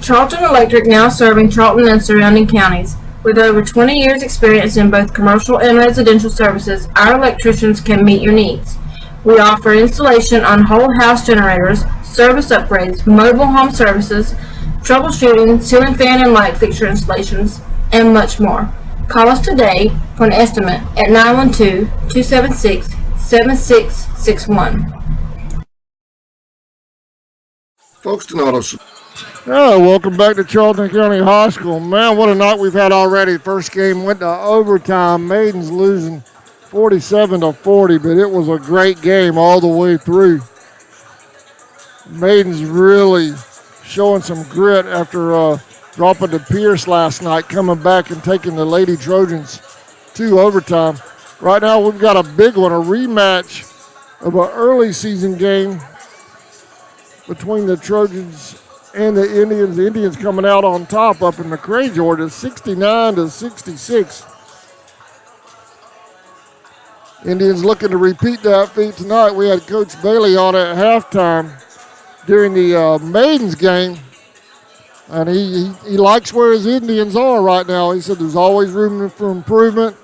Charlton Electric, now serving Charlton and surrounding counties. With over 20 years experience in both commercial and residential services, our electricians can meet your needs. We offer installation on whole house generators, service upgrades, mobile home services, troubleshooting, ceiling fan and light fixture installations, and much more. Call us today for an estimate at 912-276-7661. Folkestone Auto. Oh, welcome back to Charlton County High School. Man, what a night we've had already. First game went to overtime. Maiden's losing 47-40, but it was a great game all the way through. Maiden's really showing some grit after dropping to Pierce last night, coming back and taking the Lady Trojans to overtime. Right now we've got a big one, a rematch of an early season game between the Trojans and the Indians. The Indians coming out on top up in McRae, Georgia, 69-66. Indians looking to repeat that feat tonight. We had Coach Bailey on at halftime during the Maidens game, and he likes where his Indians are right now. He said there's always room for improvement,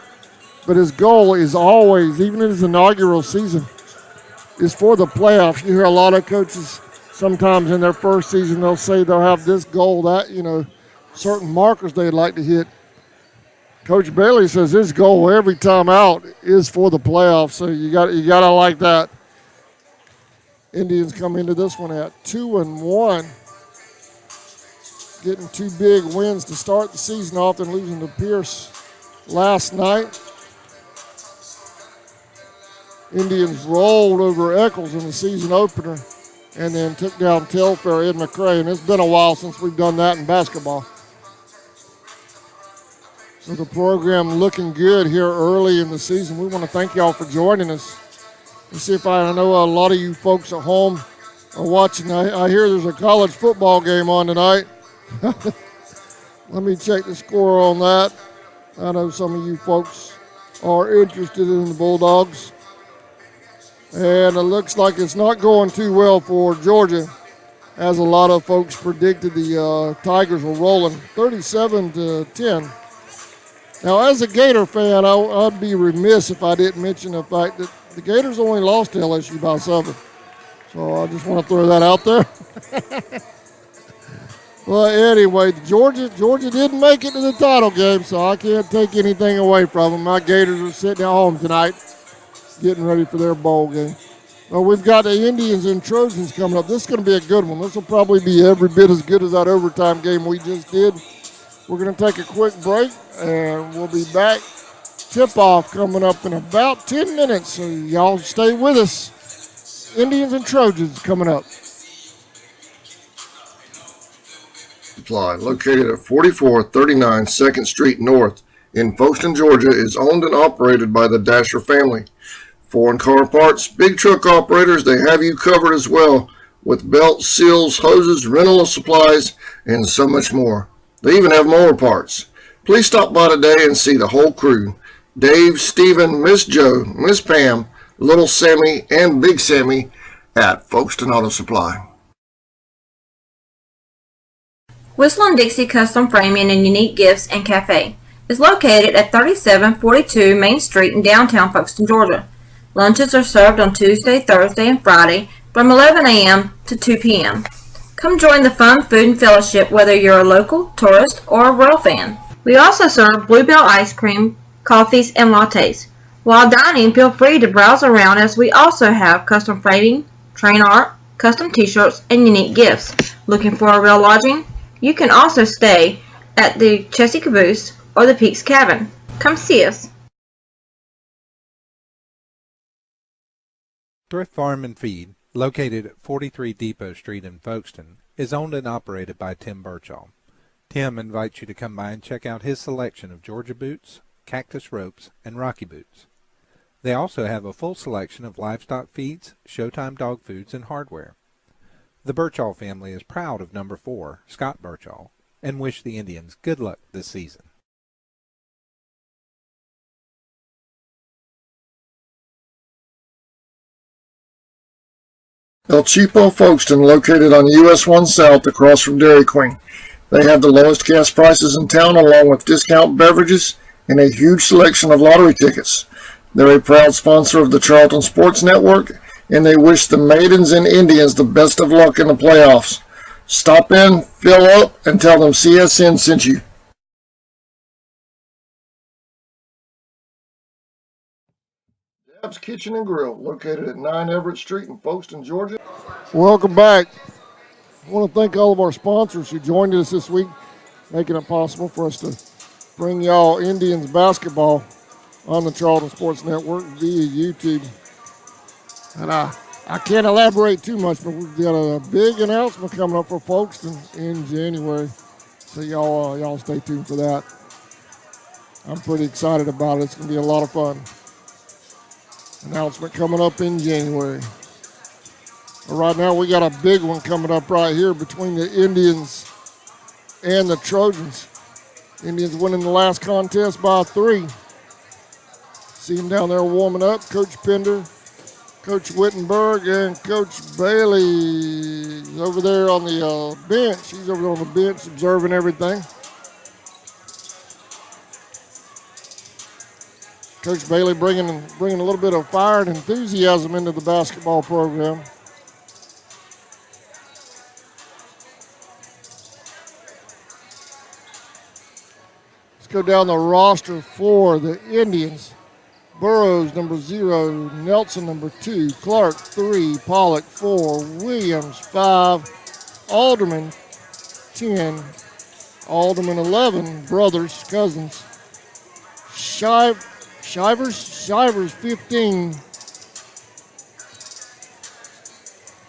but his goal is always, even in his inaugural season, is for the playoffs. You hear a lot of coaches sometimes in their first season, they'll say they'll have this goal, that, certain markers they'd like to hit. Coach Bailey says his goal every time out is for the playoffs, so you gotta like that. Indians come into this one at 2-1, getting two big wins to start the season off and losing to Pierce last night. Indians rolled over Eccles in the season opener and then took down Telfair in McRae, and it's been a while since we've done that in basketball. So the program looking good here early in the season. We want to thank y'all for joining us. Let's see if I know a lot of you folks at home are watching. I hear there's a college football game on tonight. Let me check the score on that. I know some of you folks are interested in the Bulldogs. And it looks like it's not going too well for Georgia, as a lot of folks predicted the Tigers were rolling 37-10. Now, as a Gator fan, I'd be remiss if I didn't mention the fact that the Gators only lost to LSU by 7. So I just want to throw that out there. Well, anyway, Georgia didn't make it to the title game, so I can't take anything away from them. My Gators are sitting at home tonight, getting ready for their bowl game. Well, we've got the Indians and Trojans coming up. This is going to be a good one. This will probably be every bit as good as that overtime game we just did. We're going to take a quick break, and we'll be back. Tip-off coming up in about 10 minutes, so y'all stay with us. Indians and Trojans coming up. Supply, located at 4439 2nd Street North in Folkestone, Georgia, is owned and operated by the Dasher family. Foreign car parts, big truck operators, they have you covered as well, with belts, seals, hoses, rental supplies, and so much more. They even have mower parts. Please stop by today and see the whole crew. Dave, Stephen, Miss Joe, Miss Pam, Little Sammy, and Big Sammy at Folkestone Auto Supply. Whistle and Dixie Custom Framing and Unique Gifts and Cafe is located at 3742 Main Street in downtown Folkestone, Georgia. Lunches are served on Tuesday, Thursday, and Friday from 11 a.m. to 2 p.m. Come join the fun food and fellowship whether you're a local, tourist, or a Royal fan. We also serve Bluebell ice cream, coffees, and lattes. While dining, feel free to browse around as we also have custom framing, train art, custom t-shirts, and unique gifts. Looking for a real lodging? You can also stay at the Chessy Caboose or the Peaks Cabin. Come see us. Thrift Farm and Feed, located at 43 Depot Street in Folkestone, is owned and operated by Tim Birchall. Tim invites you to come by and check out his selection of Georgia boots, cactus ropes, and Rocky boots. They also have a full selection of livestock feeds, Showtime dog foods, and hardware. The Birchall family is proud of number 4, Scott Birchall, and wish the Indians good luck this season. El Cheapo Folkestone, located on US 1 South across from Dairy Queen. They have the lowest gas prices in town, along with discount beverages and a huge selection of lottery tickets. They're a proud sponsor of the Charlton Sports Network, and they wish the Maidens and Indians the best of luck in the playoffs. Stop in, fill up, and tell them CSN sent you. Dab's Kitchen and Grill, located at 9 Everett Street in Folkestone, Georgia. Welcome back. I want to thank all of our sponsors who joined us this week, making it possible for us to bring y'all Indians basketball on the Charlton Sports Network via YouTube. And I can't elaborate too much, but we've got a big announcement coming up for Folkestone in January. So y'all stay tuned for that. I'm pretty excited about it. It's going to be a lot of fun. Announcement coming up in January. But right now we got a big one coming up right here between the Indians and the Trojans. Indians winning the last contest by 3. See them down there warming up. Coach Pender, Coach Wittenberg, and Coach Bailey is over there on the bench. He's over there on the bench observing everything. Coach Bailey bringing a little bit of fire and enthusiasm into the basketball program. Let's go down the roster for the Indians. Burrows, number 0. Nelson, number 2. Clark, 3. Pollock, 4. Williams, 5. Alderman, 10. Alderman, 11. Brothers, cousins. Shivers, 15.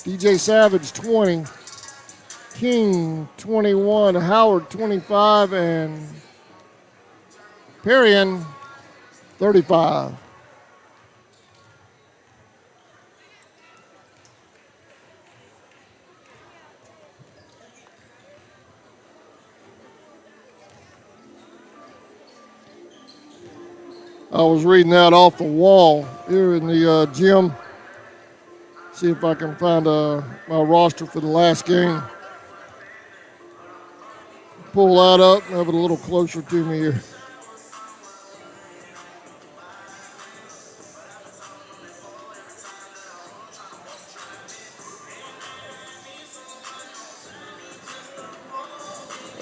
DJ Savage, 20. King, 21. Howard, 25. And Perrion, 35. I was reading that off the wall here in the gym. See if I can find my roster for the last game. Pull that up and have it a little closer to me here.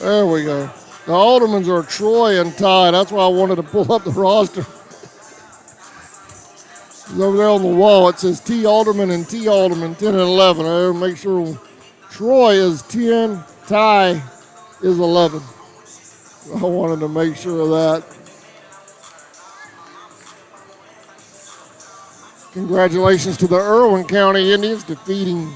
There we go. The Aldermans are Troy and Ty. That's why I wanted to pull up the roster. It's over there on the wall. It says T. Alderman and T. Alderman, 10 and 11. I make sure Troy is 10, Ty is 11. I wanted to make sure of that. Congratulations to the Irwin County Indians defeating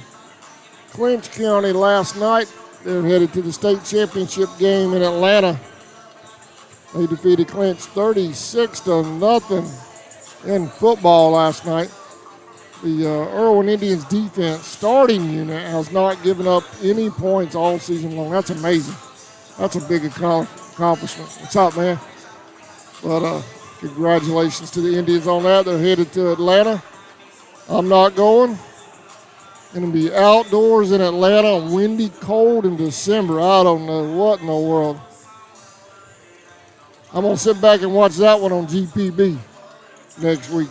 Clinch County last night. They're headed to the state championship game in Atlanta. They defeated Clinch 36-0 in football last night. The Irwin Indians defense starting unit has not given up any points all season long. That's amazing. That's a big accomplishment. What's up, man? But congratulations to the Indians on that. They're headed to Atlanta. I'm not going. Going to be outdoors in Atlanta, windy, cold in December. I don't know what in the world. I'm going to sit back and watch that one on GPB next week.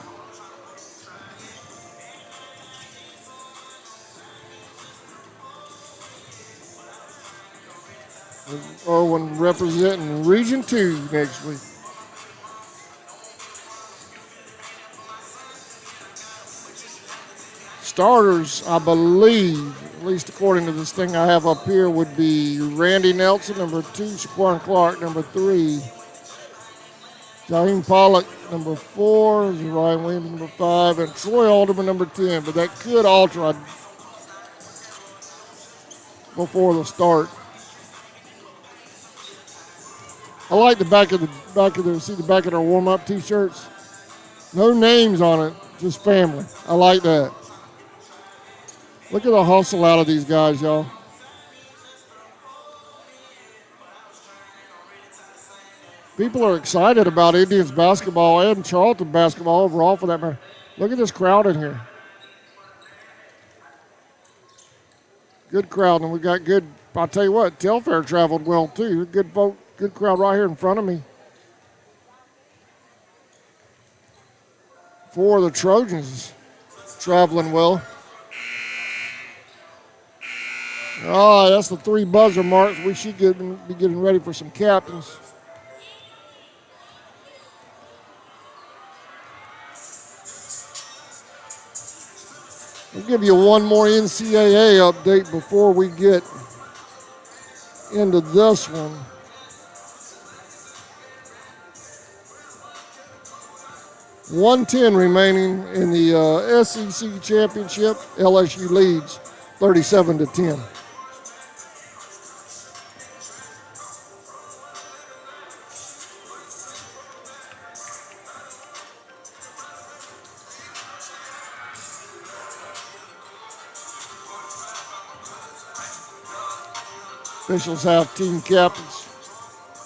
Irwin representing Region 2 next week. Starters, I believe, at least according to this thing I have up here, would be Randy Nelson, number 2, Shaquan Clark, number 3, Jaheim Pollock, number 4, Ryan Williams, number 5, and Troy Alderman, number 10. But that could alter before the start. I like the back of their warm-up T-shirts. No names on it, just family. I like that. Look at the hustle out of these guys, y'all. People are excited about Indians basketball and Charlton basketball overall for that matter. Look at this crowd in here. Good crowd, and we got good I'll tell you what, Telfair traveled well too. Good crowd right here in front of me. For the Trojans, traveling well. All right, that's the 3 buzzer marks. We should be getting ready for some captains. I'll give you one more NCAA update before we get into this one. .110 remaining in the SEC championship. LSU leads 37-10. Officials have team captains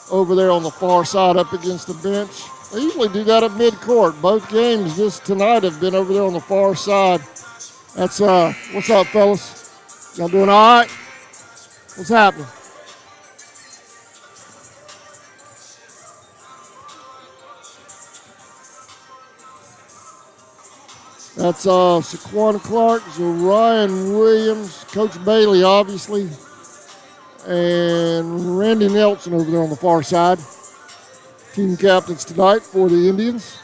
over there on the far side up against the bench. They usually do that at midcourt. Both games tonight have been over there on the far side. That's what's up, fellas? Y'all doing all right? What's happening? That's Saquon Clark, Zarian Williams, Coach Bailey, obviously, and Randy Nelson over there on the far side. Team captains tonight for the Indians.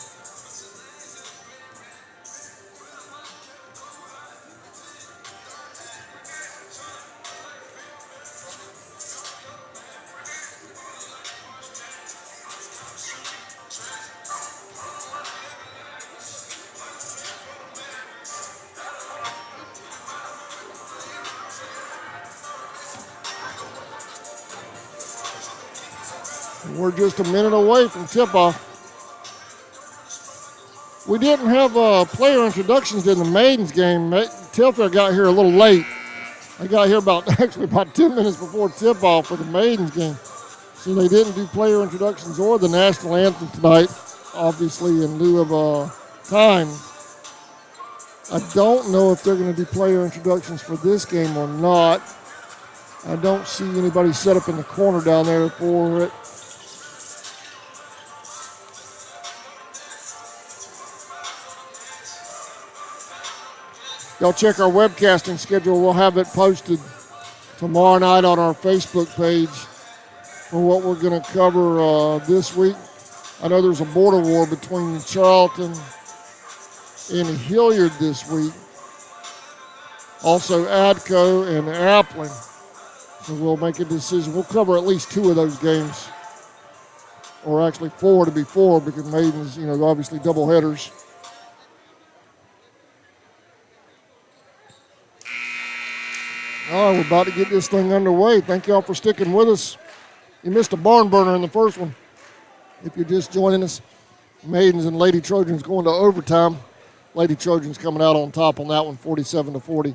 We're just a minute away from tip-off. We didn't have player introductions in the maidens game. Telfair got here a little late. They got here about 10 minutes before tip-off for the maidens game. So they didn't do player introductions or the national anthem tonight, obviously in lieu of time. I don't know if they're going to do player introductions for this game or not. I don't see anybody set up in the corner down there for it. Y'all check our webcasting schedule. We'll have it posted tomorrow night on our Facebook page for what we're going to cover this week. I know there's a border war between Charlton and Hilliard this week. Also Adco and Appling. So we'll make a decision. We'll cover at least 2 of those games. Or actually 4 to be 4 because Maidens, obviously double headers. All right, we're about to get this thing underway. Thank y'all for sticking with us. You missed a barn burner in the first one. If you're just joining us, Maidens and Lady Trojans going to overtime. Lady Trojans coming out on top on that one, 47-40.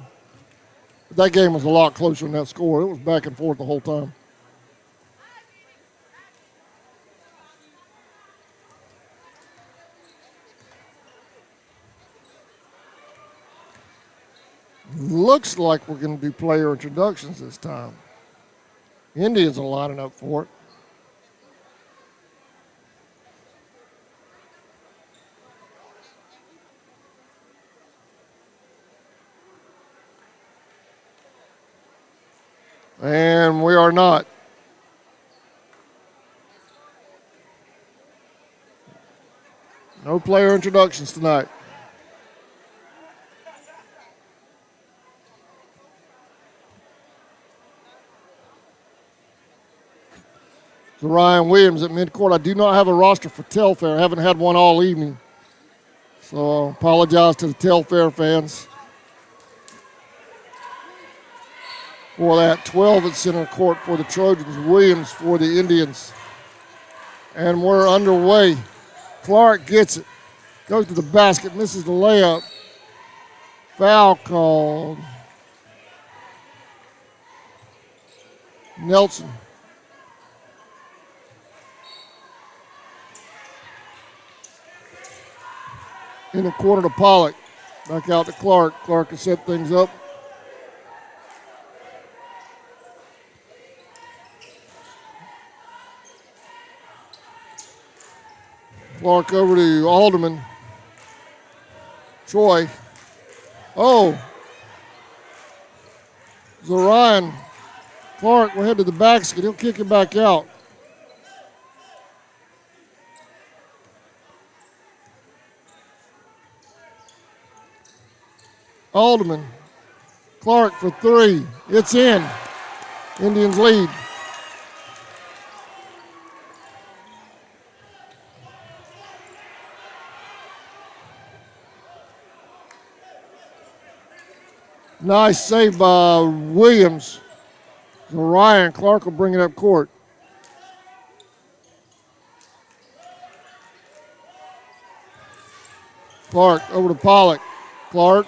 But that game was a lot closer than that score. It was back and forth the whole time. Looks like we're going to do player introductions this time. Indians are lining up for it. And we are not. No player introductions tonight. Ryan Williams at midcourt. I do not have a roster for Telfair. I haven't had one all evening. So I apologize to the Telfair fans for that. 12 at center court for the Trojans. Williams for the Indians. And we're underway. Clark gets it. Goes to the basket. Misses the layup. Foul called. Nelson. In the corner to Pollock. Back out to Clark. Clark can set things up. Clark over to Alderman. Troy. Oh. Zorion. Clark will head to the basket. He'll kick it back out. Alderman. Clark for three. It's in. Indians lead. Nice save by Williams. So Ryan Clark will bring it up court. Clark over to Pollock. Clark.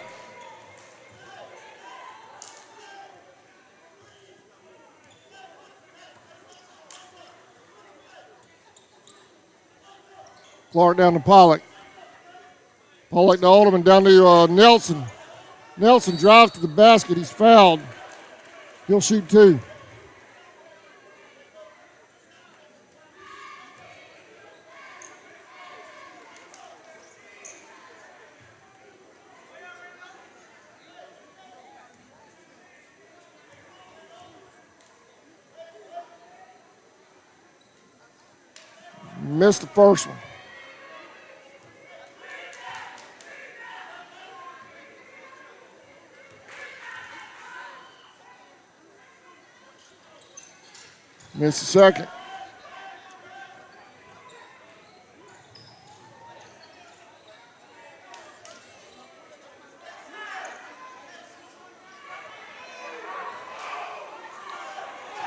Clark down to Pollock. Pollock to Alderman down to Nelson. Nelson drives to the basket. He's fouled. He'll shoot two. Missed the first one. Missed the second.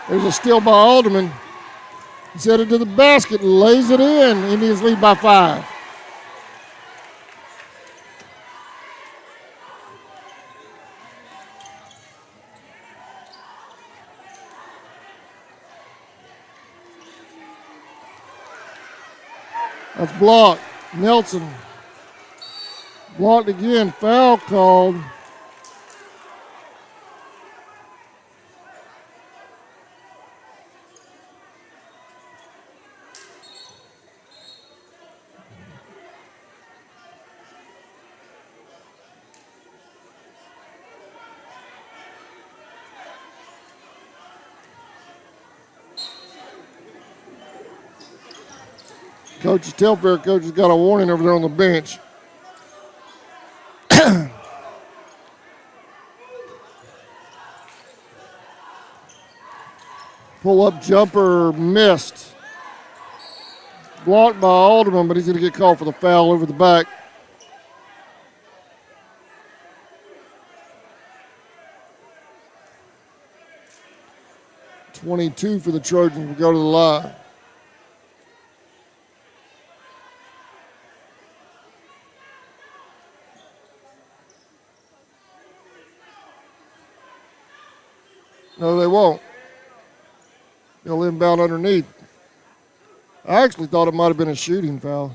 There's a steal by Alderman. He's headed to the basket, lays it in. Indians lead by 5. That's blocked. Nelson. Blocked again. Foul called. Telfair coach has got a warning over there on the bench. Pull-up jumper missed. Blocked by Alderman, but he's going to get called for the foul over the back. .22 for the Trojans will go to the line. No, they won't. They'll inbound underneath. I actually thought it might have been a shooting foul.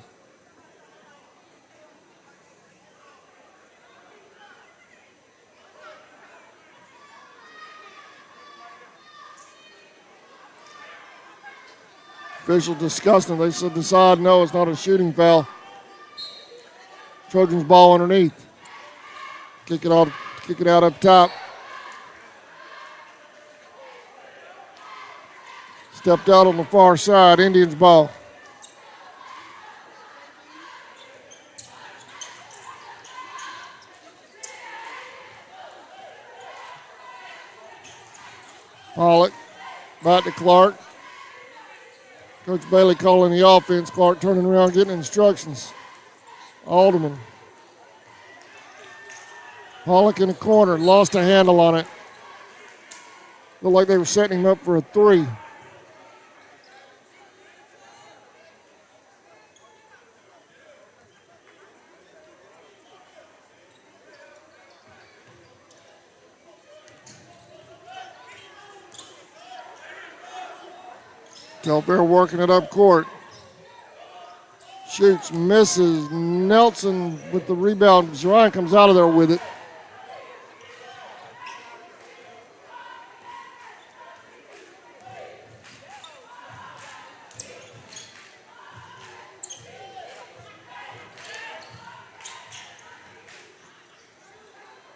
Officials discussed it. They said decide no, it's not a shooting foul. Trojans ball underneath. Kick it out up top. Stepped out on the far side. Indians ball. Pollock. Back to Clark. Coach Bailey calling the offense. Clark turning around, getting instructions. Alderman. Pollock in the corner. Lost a handle on it. Looked like they were setting him up for a three. Telfair working it up court. Shoots, misses. Nelson with the rebound. Zorion comes out of there with it.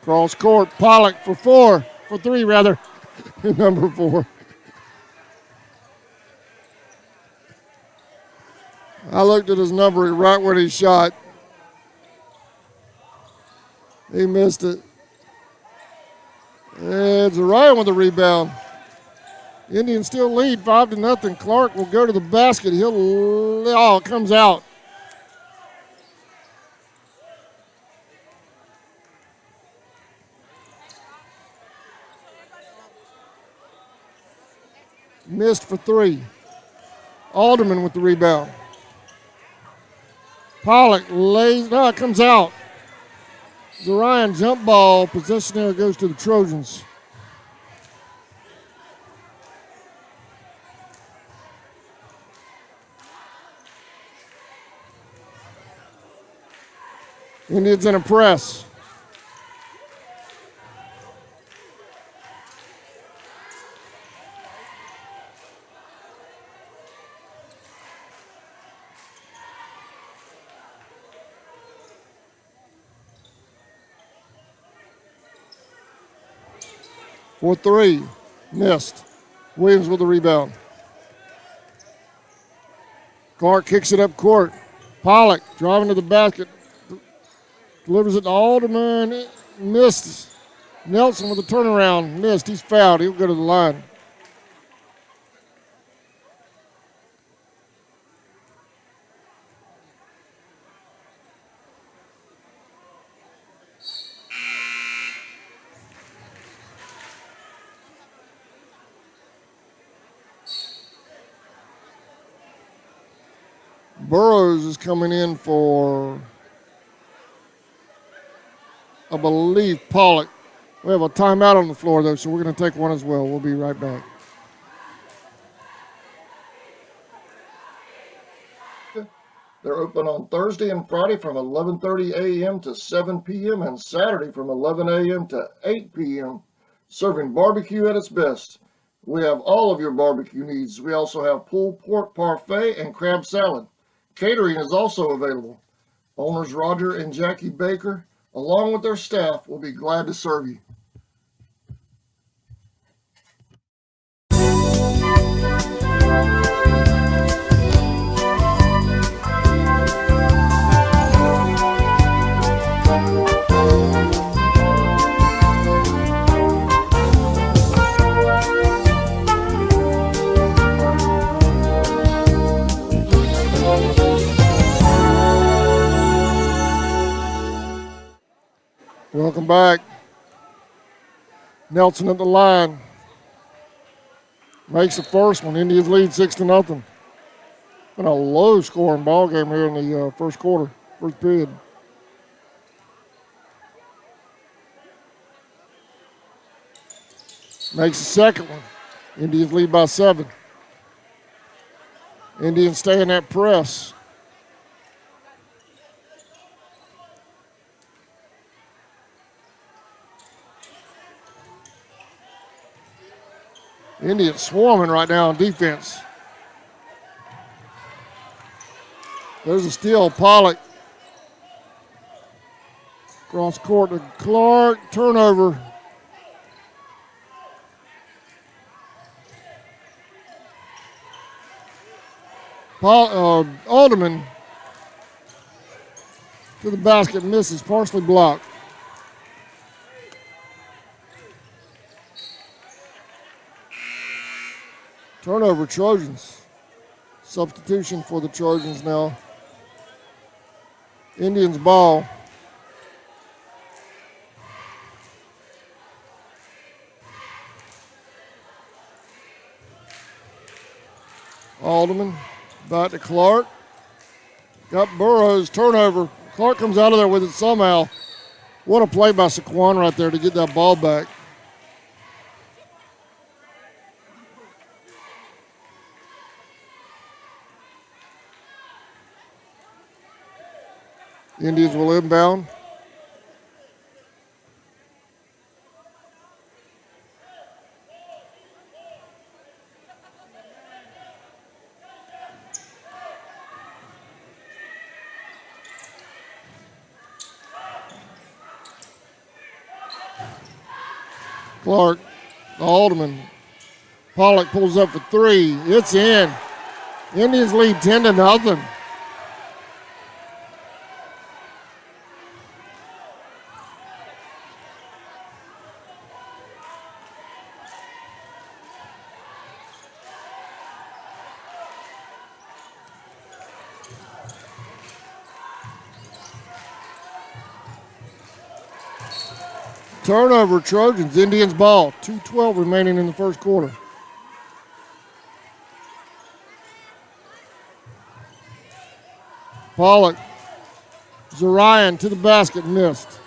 Cross court, Pollock for three rather, number 4. I looked at his number right when he shot. He missed it. And Zariah with the rebound. Indians still lead 5-0. Clark will go to the basket. It comes out. Missed for 3. Alderman with the rebound. Pollock it comes out. Zariah jump ball. Possession there goes to the Trojans. Indians in a press. For 3. Missed. Williams with the rebound. Clark kicks it up court. Pollock driving to the basket. Delivers it to Alderman. Missed. Nelson with a turnaround. Missed. He's fouled. He'll go to the line. Burrows is coming in for, I believe, Pollock. We have a timeout on the floor, though, so we're going to take one as well. We'll be right back. They're open on Thursday and Friday from 11:30 a.m. to 7 p.m. and Saturday from 11 a.m. to 8 p.m. Serving barbecue at its best. We have all of your barbecue needs. We also have pulled pork parfait and crab salad. Catering is also available. Owners Roger and Jackie Baker, along with their staff, will be glad to serve you. Welcome back. Nelson at the line. Makes the first one. Indians lead 6-0. Been a low-scoring ball game here in the first quarter, first period. Makes the second one. Indians lead by 7. Indians stay in that press. Indians swarming right now on defense. There's a steal. Pollock. Cross court to Clark. Turnover. Alderman to the basket, misses, partially blocked. Turnover, Trojans. Substitution for the Trojans now. Indians ball. Alderman back to Clark. Got Burrows, turnover. Clark comes out of there with it somehow. What a play by Saquon right there to get that ball back. Indians will inbound. Clark, the Alderman. Pollock pulls up for three. It's in. Indians lead 10-0. Turnover, Trojans. Indians ball. 2:12 remaining in the first quarter. Pollock. Zarian to the basket, missed.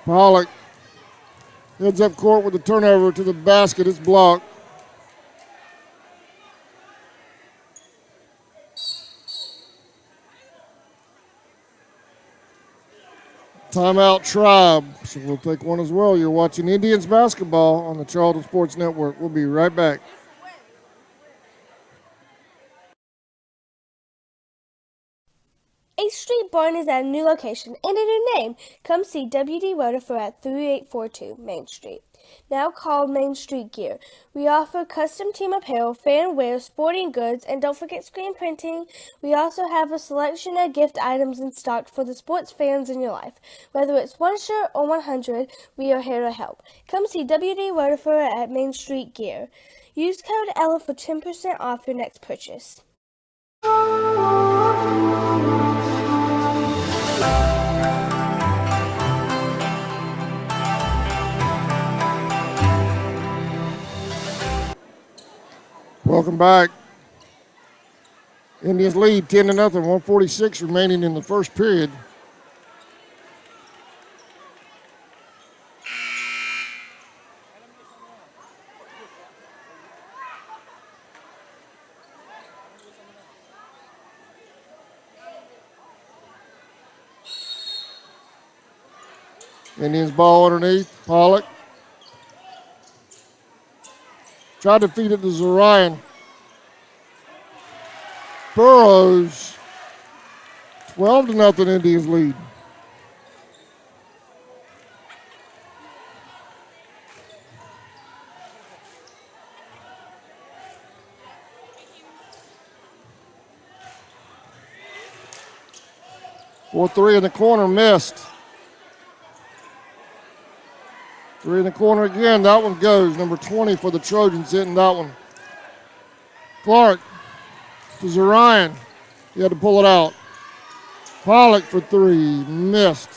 Pollock heads up court with the turnover to the basket. It's blocked. Timeout, Tribe. So we'll take one as well. You're watching Indians basketball on the Charlton Sports Network. We'll be right back. A Street Barn is at a new location and a new name. Come see WD Rutherford at 3842 Main Street. Now called Main Street Gear. We offer custom team apparel, fan wear, sporting goods, and don't forget screen printing. We also have a selection of gift items in stock for the sports fans in your life. Whether it's one shirt or 100, we are here to help. Come see WD Rutherford at Main Street Gear. Use code ELLA for 10% off your next purchase. Welcome back. Indians lead 10-0, 146 remaining in the first period. Indians ball underneath. Pollock. Tried to feed it to Zarian. Burrows. 12-0 Indians lead. For three in the corner, missed. Three in the corner again. That one goes. Number 20 for the Trojans hitting that one. Clark to Zarian. He had to pull it out. Pollock for three. Missed.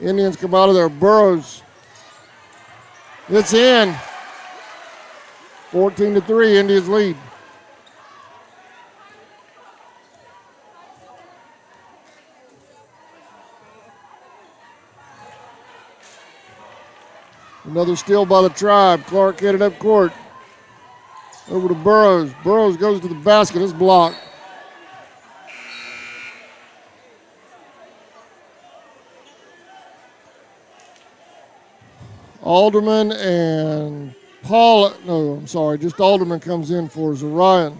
Indians come out of there. Burrows. It's in. 14-3, Indians lead. Another steal by the Tribe. Clark headed up court. Over to Burrows. Burrows goes to the basket. It's blocked. Alderman and just Alderman comes in for Zarian.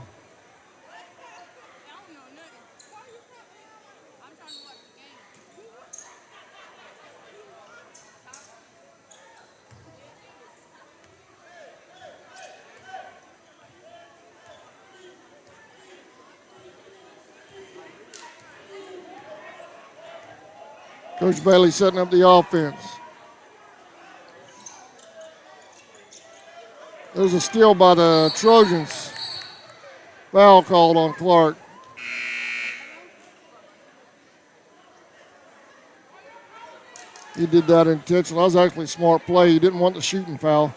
Coach Bailey setting up the offense. There's a steal by the Trojans. Foul called on Clark. He did that intentionally. That was actually a smart play. He didn't want the shooting foul.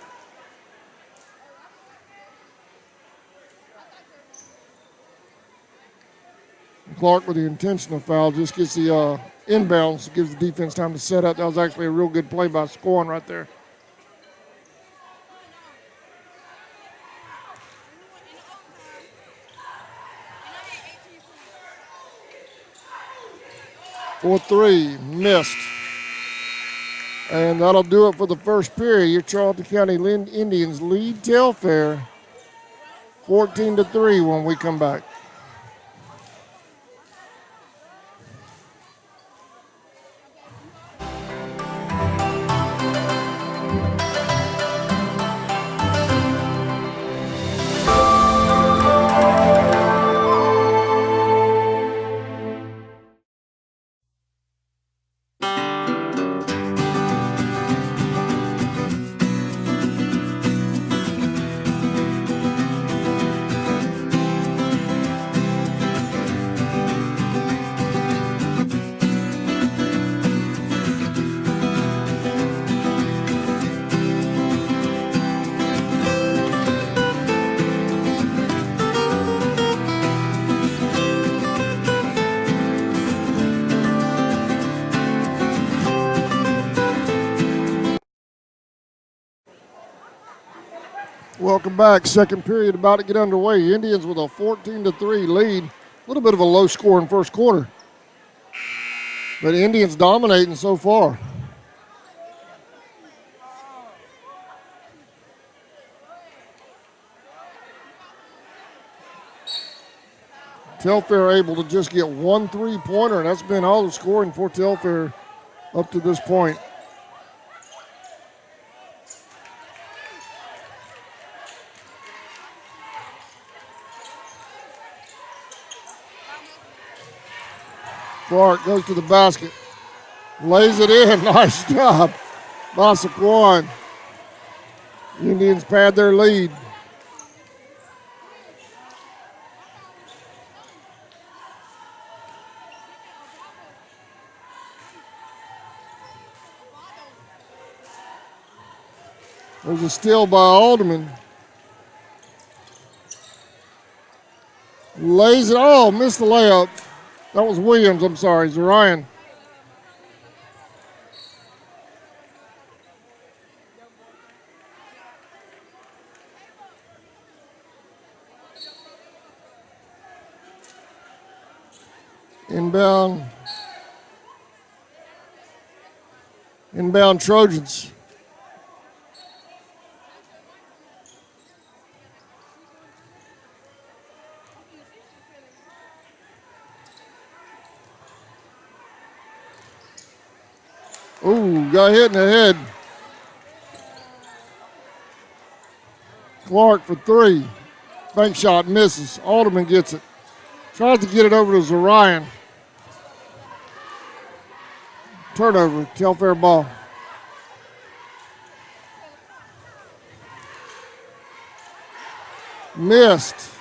Clark with the intentional foul just gets the inbounds, gives the defense time to set up. That was actually a real good play by Scoring right there. for three. Missed. And that'll do it for the first period. Your Charlton County Indians lead Telfair 14-3 when we come back. Welcome back. Second period about to get underway. Indians with a 14-3 lead. A little bit of a low score in first quarter. But Indians dominating so far. Telfair able to just get 1 3-pointer, and that's been all the scoring for Telfair up to this point. Clark goes to the basket, lays it in. Nice job by Saquon. Indians pad their lead. There's a steal by Alderman. Lays it. Oh, missed the layup. That was Williams, I'm sorry, Zarian. Inbound. Inbound Trojans. Ooh, got hit in the head. Clark for three. Bank shot misses. Alderman gets it. Tries to get it over to Zarian. Turnover, Telfair ball. Missed.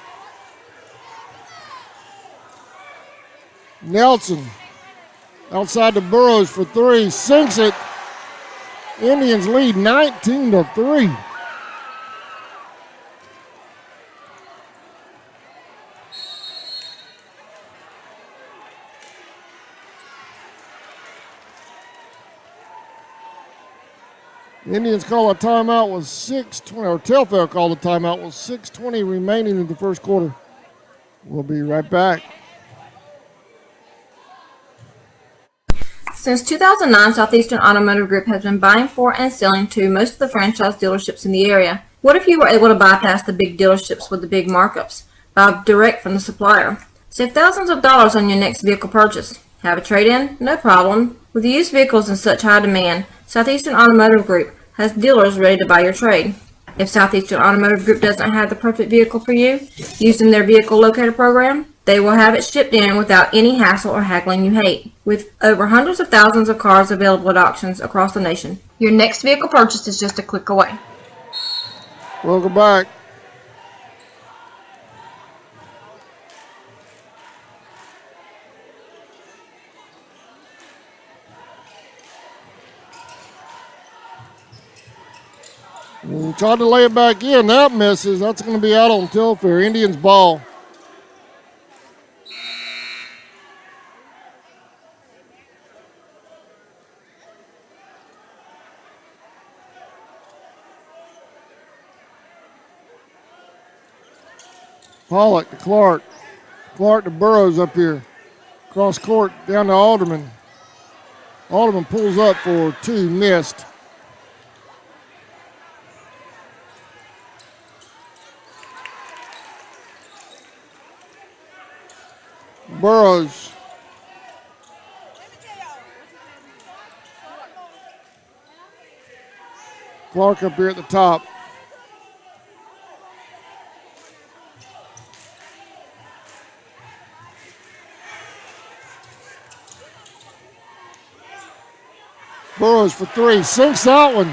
Nelson outside the Burrows for three, sinks it. Indians lead 19-3. Indians call a timeout with 6:20, or Telfair called a timeout with 6:20 remaining in the first quarter. We'll be right back. Since 2009, Southeastern Automotive Group has been buying for and selling to most of the franchise dealerships in the area. What if you were able to bypass the big dealerships with the big markups? Buy direct from the supplier. Save thousands of dollars on your next vehicle purchase. Have a trade-in? No problem. With used vehicles in such high demand, Southeastern Automotive Group has dealers ready to buy your trade. If Southeastern Automotive Group doesn't have the perfect vehicle for you, using their vehicle locator program, they will have it shipped in without any hassle or haggling you hate. With over hundreds of thousands of cars available at auctions across the nation, your next vehicle purchase is just a click away. Welcome back. Tried to lay it back in. That misses. That's going to be out on Telfair. Indians ball. Pollock to Clark. Clark to Burrows up here. Cross court down to Alderman. Alderman pulls up for 2, missed. Burrows. Clark up here at the top. Burrows for 3, sinks that one.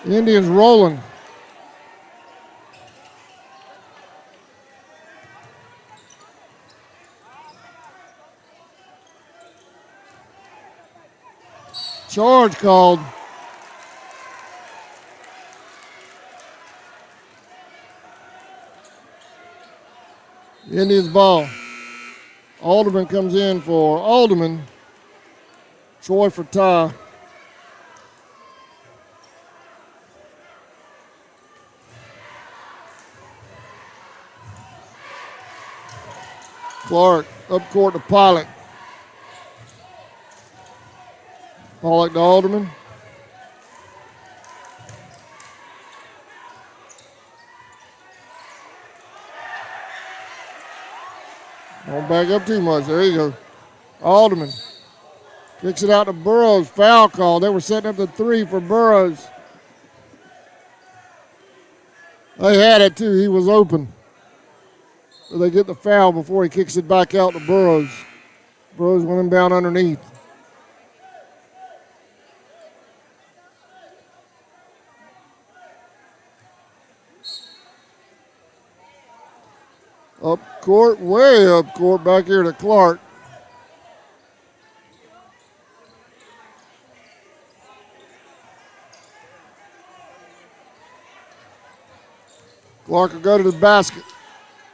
Indians rolling. Charge called. Indians ball. Alderman comes in for Alderman. Troy for Ty. Clark up court to Pollock. Pollock to Alderman. Don't back up too much. There you go. Alderman kicks it out to Burrows. Foul call. They were setting up the 3 for Burrows. They had it too. He was open. So they get the foul before he kicks it back out to Burrows. Burrows went him down underneath. Up court, way up court, back here to Clark. Clark will go to the basket.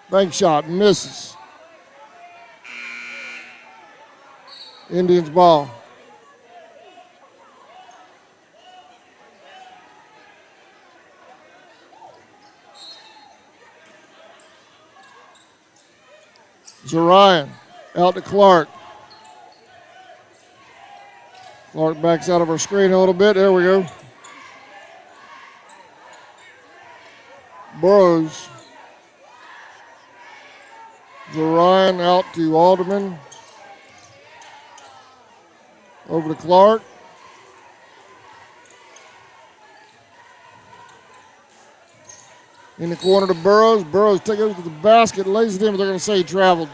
Bank shot, misses. Indians ball. Zarian out to Clark. Clark backs out of her screen a little bit. There we go. Burrows. Zarian out to Alderman. Over to Clark. In the corner to Burrows. Burrows takes it to the basket, lays it in, but they're going to say he traveled.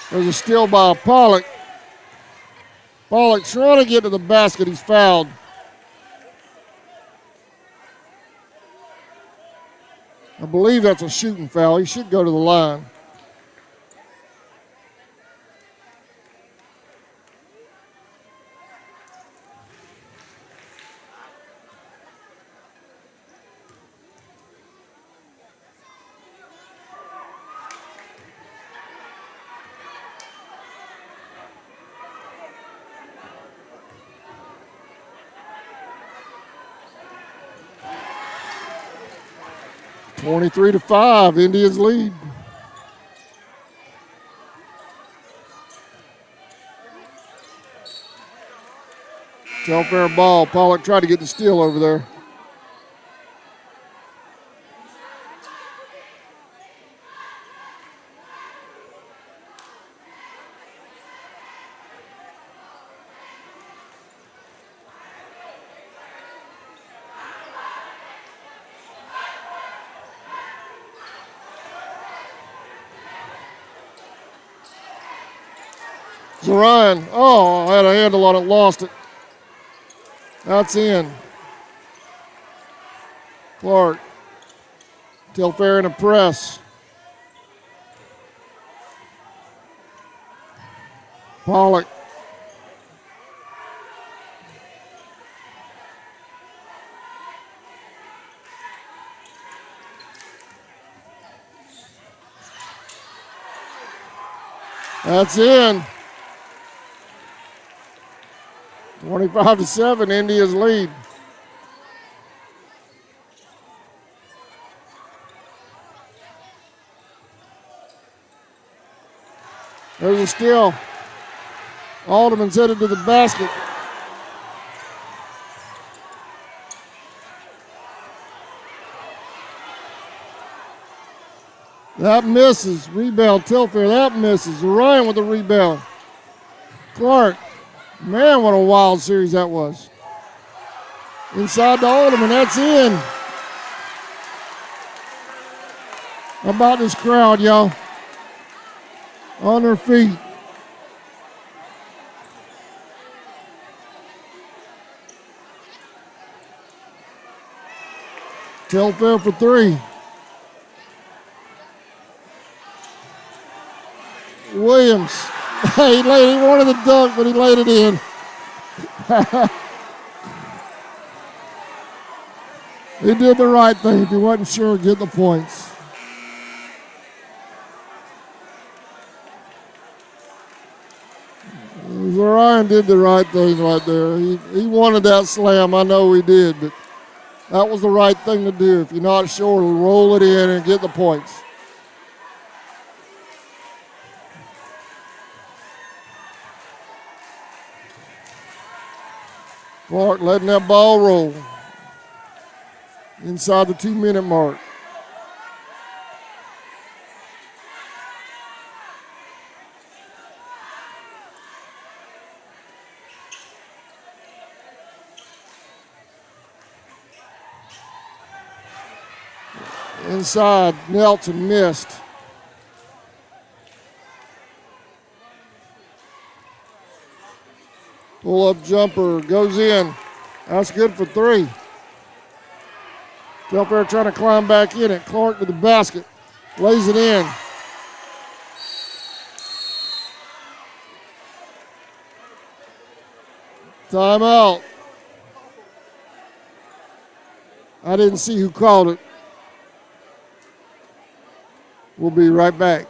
There's a steal by Pollock. Pollock trying to get to the basket. He's fouled. I believe that's a shooting foul. He should go to the line. (23-5), Indians lead. Telfair ball. Pollock tried to get the steal over there. Zarian, oh, had a handle on it, lost it. That's in. Clark. Telfair in a press. Pollock. That's in. 25-7, India's lead. There's a steal. Alderman's headed to the basket. That misses. Rebound, Telfair. That misses. Ryan with the rebound. Clark. Man, what a wild series that was. Inside to Alderman. That's in. How about this crowd, y'all? On their feet. Telfair for three. Williams. He wanted the dunk, but he laid it in. He did the right thing. If he wasn't sure, get the points. Ryan did the right thing right there. He wanted that slam. I know he did, but that was the right thing to do. If you're not sure, roll it in and get the points. Clark letting that ball roll inside the 2-minute mark. Inside, Nelson missed. Pull-up jumper goes in. That's good for three. Telfair trying to climb back in it. Clark to the basket. Lays it in. Timeout. I didn't see who called it. We'll be right back.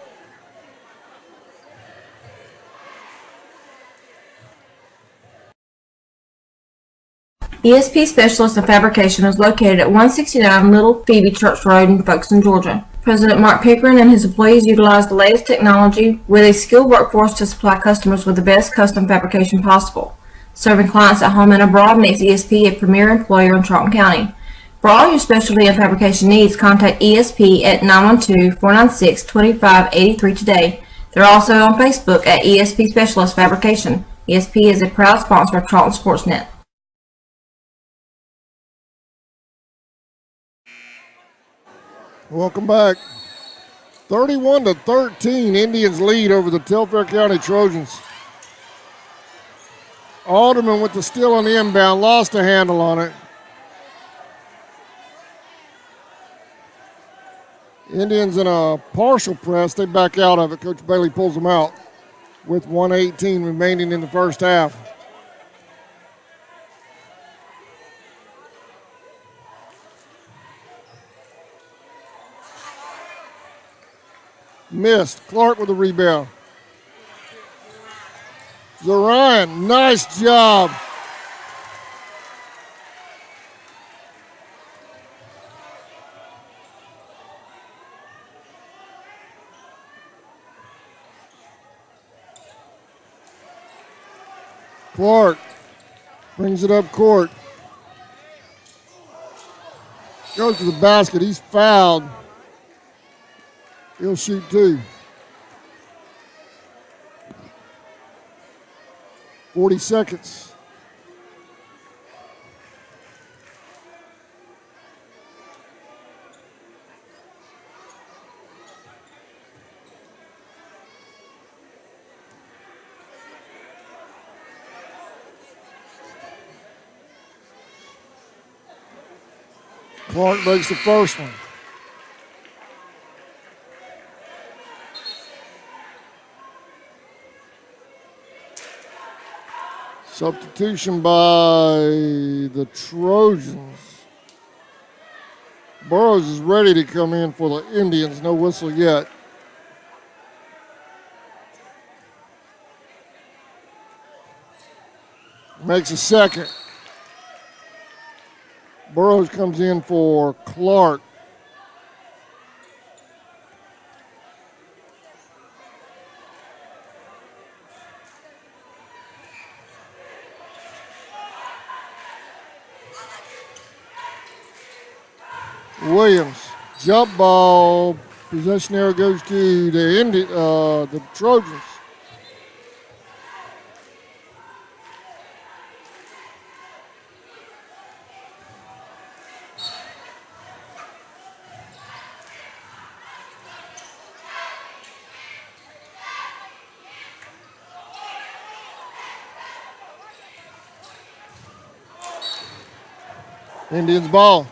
ESP Specialist in Fabrication is located at 169 Little Phoebe Church Road in Folkestone, Georgia. President Mark Pickering and his employees utilize the latest technology with a skilled workforce to supply customers with the best custom fabrication possible. Serving clients at home and abroad makes ESP a premier employer in Charlton County. For all your specialty and fabrication needs, contact ESP at 912-496-2583 today. They're also on Facebook at ESP Specialist Fabrication. ESP is a proud sponsor of Charlton Sportsnet. Welcome back. 31-13, Indians lead over the Telfair County Trojans. Alderman with the steal on the inbound, lost a handle on it. Indians in a partial press, they back out of it. Coach Bailey pulls them out with 1:18 remaining in the first half. Missed. Clark with the rebound. Zarian, nice job. Clark brings it up court. Goes to the basket. He's fouled. He'll shoot two. 40 seconds. Clark makes the first one. Substitution by the Trojans. Burrows is ready to come in for the Indians. No whistle yet. makes a second. Burrows comes in for Clark. Williams, jump ball. Possession arrow goes to the Trojans. Indians ball.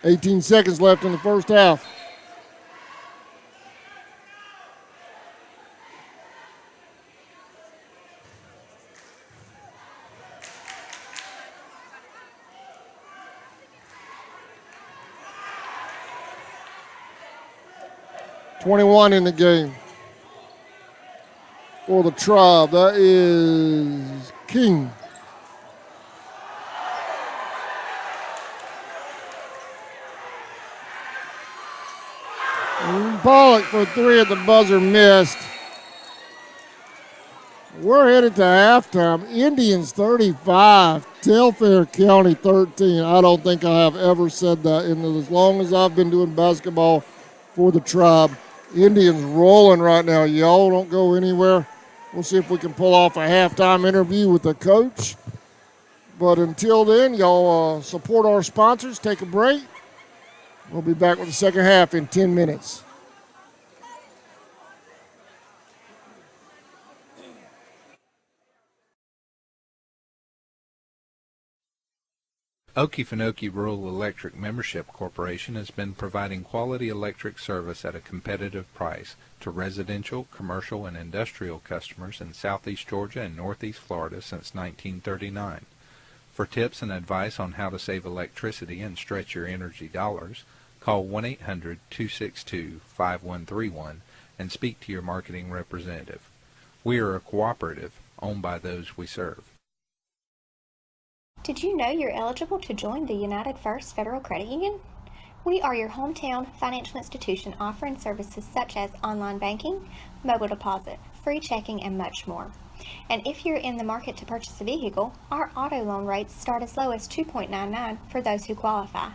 18 seconds left in the first half. .21 in the game for the Tribe. That is King. Pollock for three at the buzzer missed. We're headed to halftime. Indians 35, Telfair County 13. I don't think I have ever said that in as long as I've been doing basketball for the Tribe. Indians rolling right now. Y'all don't go anywhere. We'll see if we can pull off a halftime interview with the coach. But until then, y'all support our sponsors. Take a break. We'll be back with the second half in 10 minutes. Okefenokee Rural Electric Membership Corporation has been providing quality electric service at a competitive price to residential, commercial, and industrial customers in southeast Georgia and northeast Florida since 1939. For tips and advice on how to save electricity and stretch your energy dollars, call 1-800-262-5131 and speak to your marketing representative. We are a cooperative owned by those we serve. Did you know you're eligible to join the United First Federal Credit Union? We are your hometown financial institution offering services such as online banking, mobile deposit, free checking, and much more. And if you're in the market to purchase a vehicle, our auto loan rates start as low as 2.99 for those who qualify.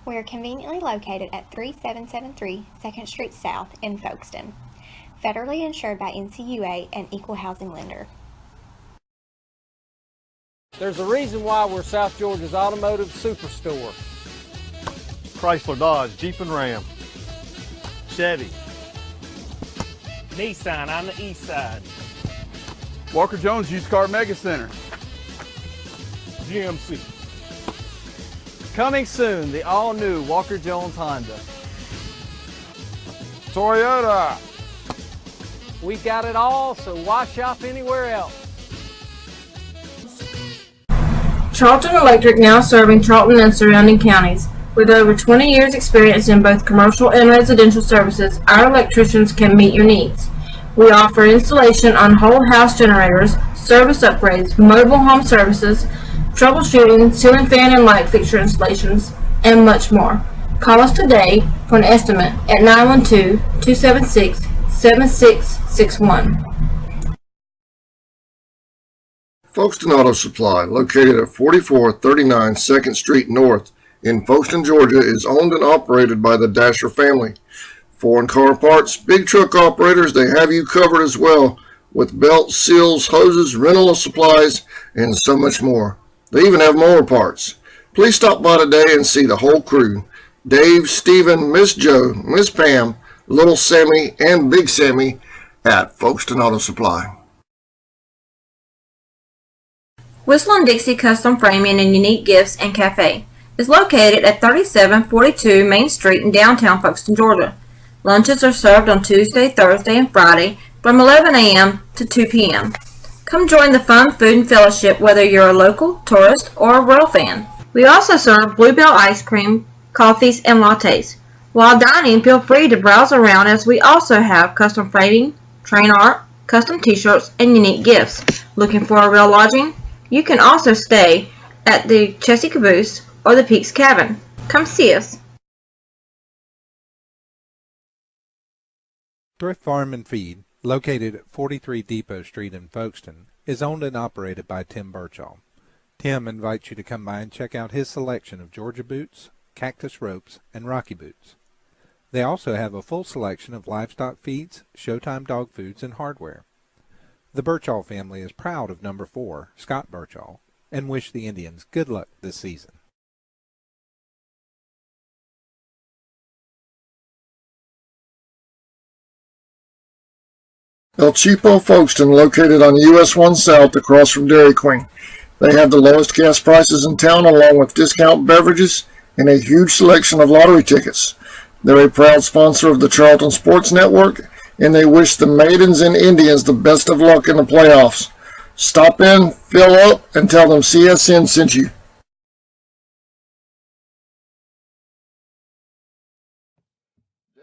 We are conveniently located at 3773 2nd Street South in Folkestone. Federally insured by NCUA and Equal Housing Lender. There's a reason why we're South Georgia's automotive superstore. Chrysler, Dodge, Jeep and Ram, Chevy, Nissan on the east side. Walker Jones Used Car Mega Center. GMC. Coming soon, the all-new Walker Jones Honda. Toyota. We got it all, so why shop anywhere else? Charlton Electric now serving Charlton and surrounding counties. With over 20 years experience in both commercial and residential services, our electricians can meet your needs. We offer installation on whole house generators, service upgrades, mobile home services, troubleshooting, ceiling fan and light fixture installations, and much more. Call us today for an estimate at 912-276-7661. Folkestone Auto Supply, located at 4439 2nd Street North in Folkestone, Georgia, is owned and operated by the Dasher family. Foreign car parts, big truck operators, they have you covered as well, with belts, seals, hoses, rental supplies, and so much more. They even have mower parts. Please stop by today and see the whole crew. Dave, Stephen, Miss Joe, Miss Pam, Little Sammy, and Big Sammy at Folkestone Auto Supply. Whistle & Dixie Custom Framing and Unique Gifts and Cafe is located at 3742 Main Street in downtown Folkestone, Georgia. Lunches are served on Tuesday, Thursday, and Friday from 11 a.m. to 2 p.m. Come join the fun food and fellowship whether you're a local, tourist, or a Royal fan. We also serve Bluebell ice cream, coffees, and lattes. While dining, feel free to browse around as we also have custom framing, train art, custom t-shirts, and unique gifts. Looking for a real lodging? You can also stay at the Chessie Caboose or the Peaks Cabin. Come see us. Thrift Farm and Feed, located at 43 Depot Street in Folkestone, is owned and operated by Tim Birchall. Tim invites you to come by and check out his selection of Georgia boots, cactus ropes, and Rocky boots. They also have a full selection of livestock feeds, Showtime dog foods, and hardware. The Birchall family is proud of number 4, Scott Birchall, and wish the Indians good luck this season. El Cheapo Folkestone, located on US 1 South across from Dairy Queen. They have the lowest gas prices in town, along with discount beverages and a huge selection of lottery tickets. They're a proud sponsor of the Charlton Sports Network, and they wish the Maidens and Indians the best of luck in the playoffs. Stop in, fill up, and tell them CSN sent you.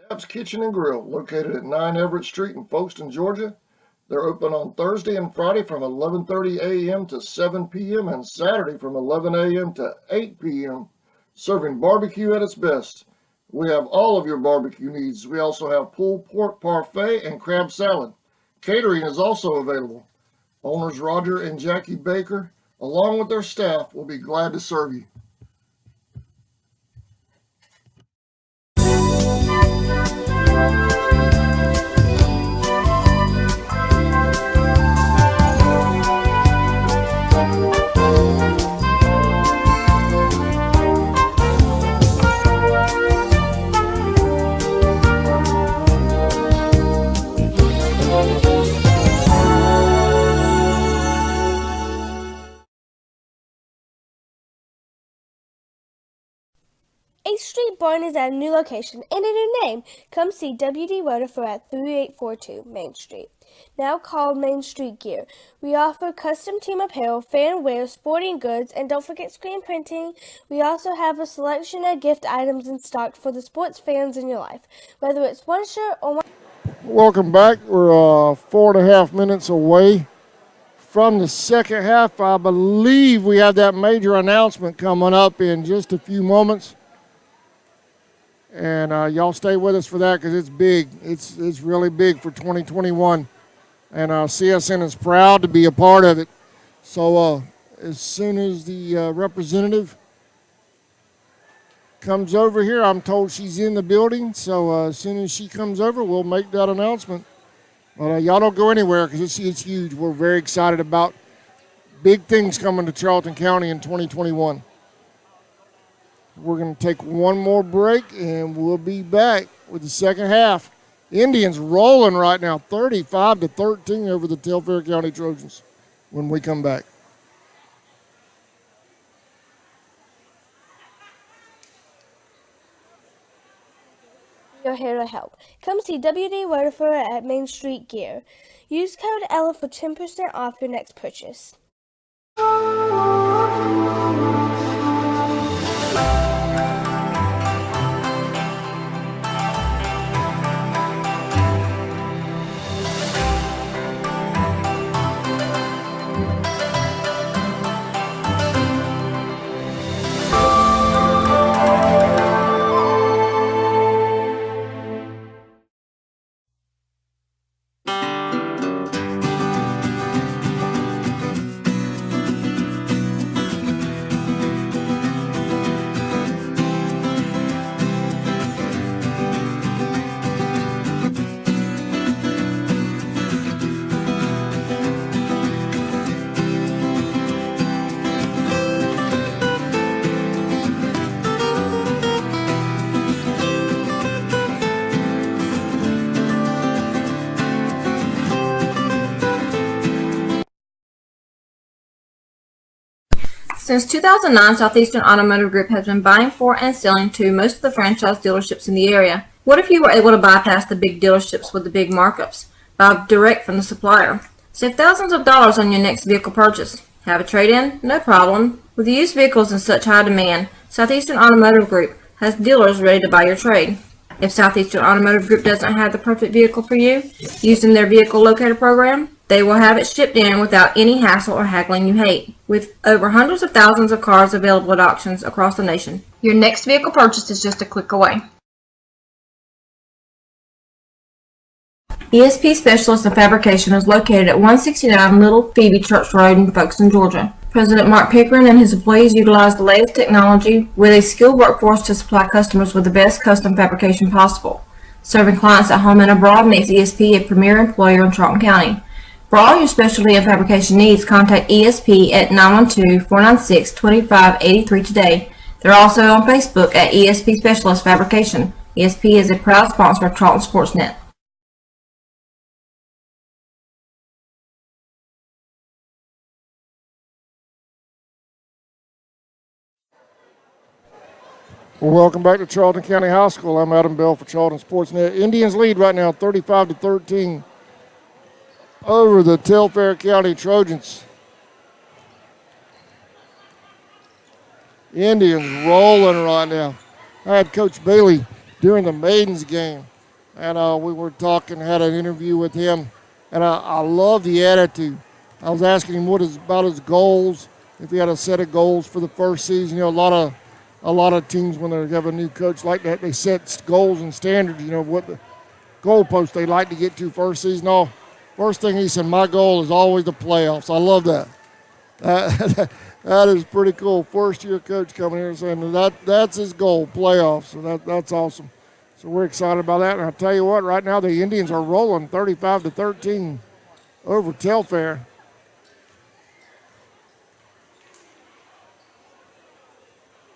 Dab's Kitchen and Grill, located at 9 Everett Street in Folkestone, Georgia. They're open on Thursday and Friday from 11:30 a.m. to 7 p.m. and Saturday from 11 a.m. to 8 p.m., serving barbecue at its best. We have all of your barbecue needs. We also have pulled pork parfait and crab salad. Catering is also available. Owners Roger and Jackie Baker, along with their staff, will be glad to serve you. Eighth Street Barn is at a new location and a new name. Come see WD Waterford at 3842 Main Street. Now called Main Street Gear. We offer custom team apparel, fan wear, sporting goods, and don't forget screen printing. We also have a selection of gift items in stock for the sports fans in your life, whether it's one shirt or one. Welcome back. We're 4.5 minutes away from the second half. I believe we have that major announcement coming up in just a few moments. And y'all stay with us for that because it's big. It's really big for 2021. And CSN is proud to be a part of it. So as soon as the representative comes over here, I'm told she's in the building. So as soon as she comes over, we'll make that announcement. But y'all don't go anywhere because it's huge. We're very excited about big things coming to Charlton County in 2021. We're going to take one more break, and we'll be back with the second half. Indians rolling right now, 35-13 over the Telfair County Trojans when we come back. You're here to help. Come see WD Waterford at Main Street Gear. Use code ELLA for 10% off your next purchase. Since 2009, Southeastern Automotive Group has been buying for and selling to most of the franchise dealerships in the area. What if you were able to bypass the big dealerships with the big markups? Buy direct from the supplier. Save thousands of dollars on your next vehicle purchase. Have a trade-in? No problem. With used vehicles in such high demand, Southeastern Automotive Group has dealers ready to buy your trade. If Southeastern Automotive Group doesn't have the perfect vehicle for you, using their vehicle locator program, they will have it shipped in without any hassle or haggling you hate. With over hundreds of thousands of cars available at auctions across the nation, your next vehicle purchase is just a click away. ESP Specialist in Fabrication is located at 169 Little Phoebe Church Road in Folkestone, Georgia. President Mark Pickering and his employees utilize the latest technology with a skilled workforce to supply customers with the best custom fabrication possible. Serving clients at home and abroad makes ESP a premier employer in Charlton County. For all your specialty and fabrication needs, contact ESP at 912-496-2583 today. They're also on Facebook at ESP Specialist Fabrication. ESP is a proud sponsor of Charlton Sportsnet. Well, welcome back to Charlton County High School. I'm Adam Bell for Charlton Sportsnet. Indians lead right now 35-13 over the Telfair County Trojans. Indians rolling right now. I had Coach Bailey during the Maidens game, and we were talking, had an interview with him, and I love the attitude. I was asking him about his goals, if he had a set of goals for the first season. You know, a lot of teams, when they have a new coach like that, they set goals and standards, you know, what the goalpost they like to get to first season. No, first thing he said, my goal is always the playoffs. I love that. That is pretty cool. First-year coach coming here and saying that's his goal, playoffs. So that's awesome. So we're excited about that. And I'll tell you what, right now the Indians are rolling 35-13 over Telfair.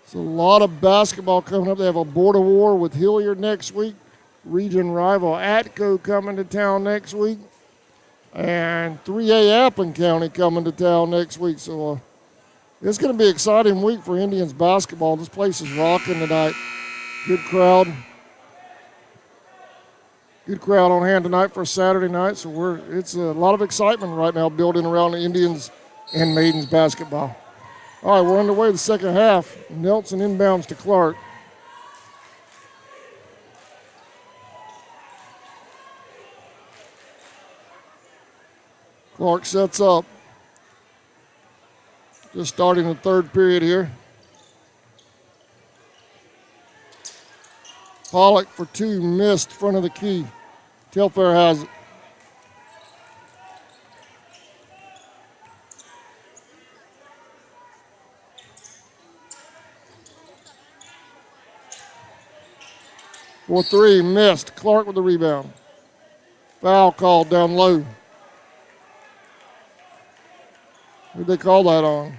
It's a lot of basketball coming up. They have a Board of War with Hilliard next week. Region rival Atco coming to town next week. And 3A Appin County coming to town next week. So it's going to be an exciting week for Indians basketball. This place is rocking tonight. Good crowd. Good crowd on hand tonight for Saturday night. So it's a lot of excitement right now building around the Indians and Maidens basketball. All right, we're underway the second half. Nelson inbounds to Clark. Clark sets up. Just starting the third period here. Pollock for two, missed front of the key. Telfair has it. For three, missed. Clark with the rebound. Foul called down low. Who'd they call that on?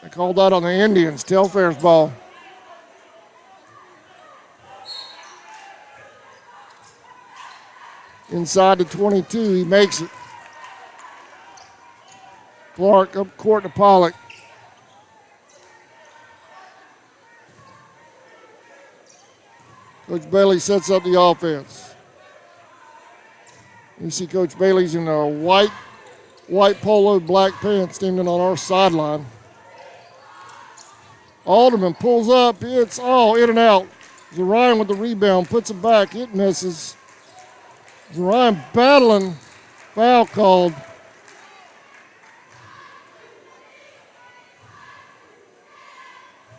They called that on the Indians. Telfair's ball. Inside the 22, he makes it. Clark up court to Pollock. Coach Bailey sets up the offense. You see Coach Bailey's in a white polo, black pants standing on our sideline. Alderman pulls up. It's all in and out. Zarian with the rebound, puts it back. It misses. Zarian battling. Foul called.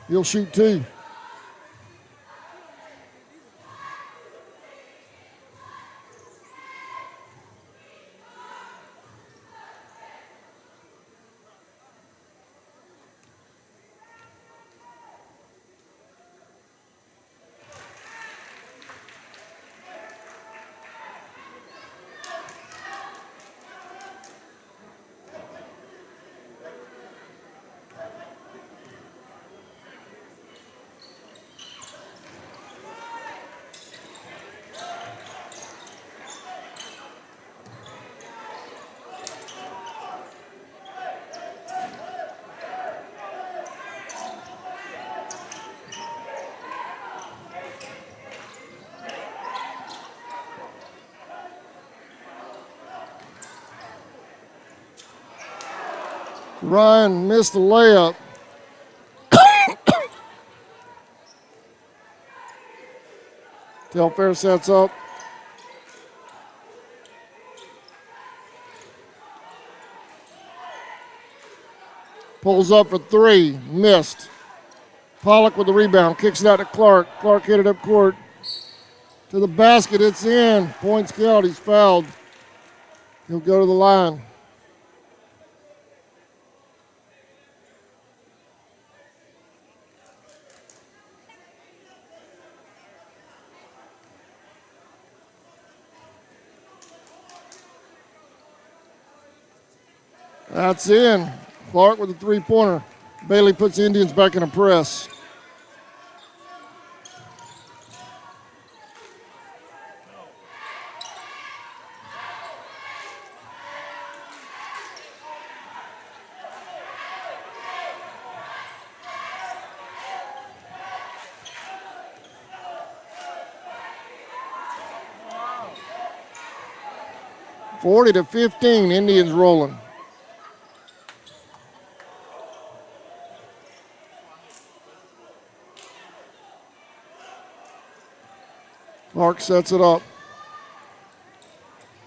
He'll shoot two. Ryan missed the layup. Telfair sets up. Pulls up for three. Missed. Pollock with the rebound. Kicks it out to Clark. Clark hit it up court. To the basket. It's in. Points count. He's fouled. He'll go to the line. That's in. Clark with the three-pointer. Bailey puts the Indians back in a press. Wow. 40-15, Indians rolling. Clark sets it up.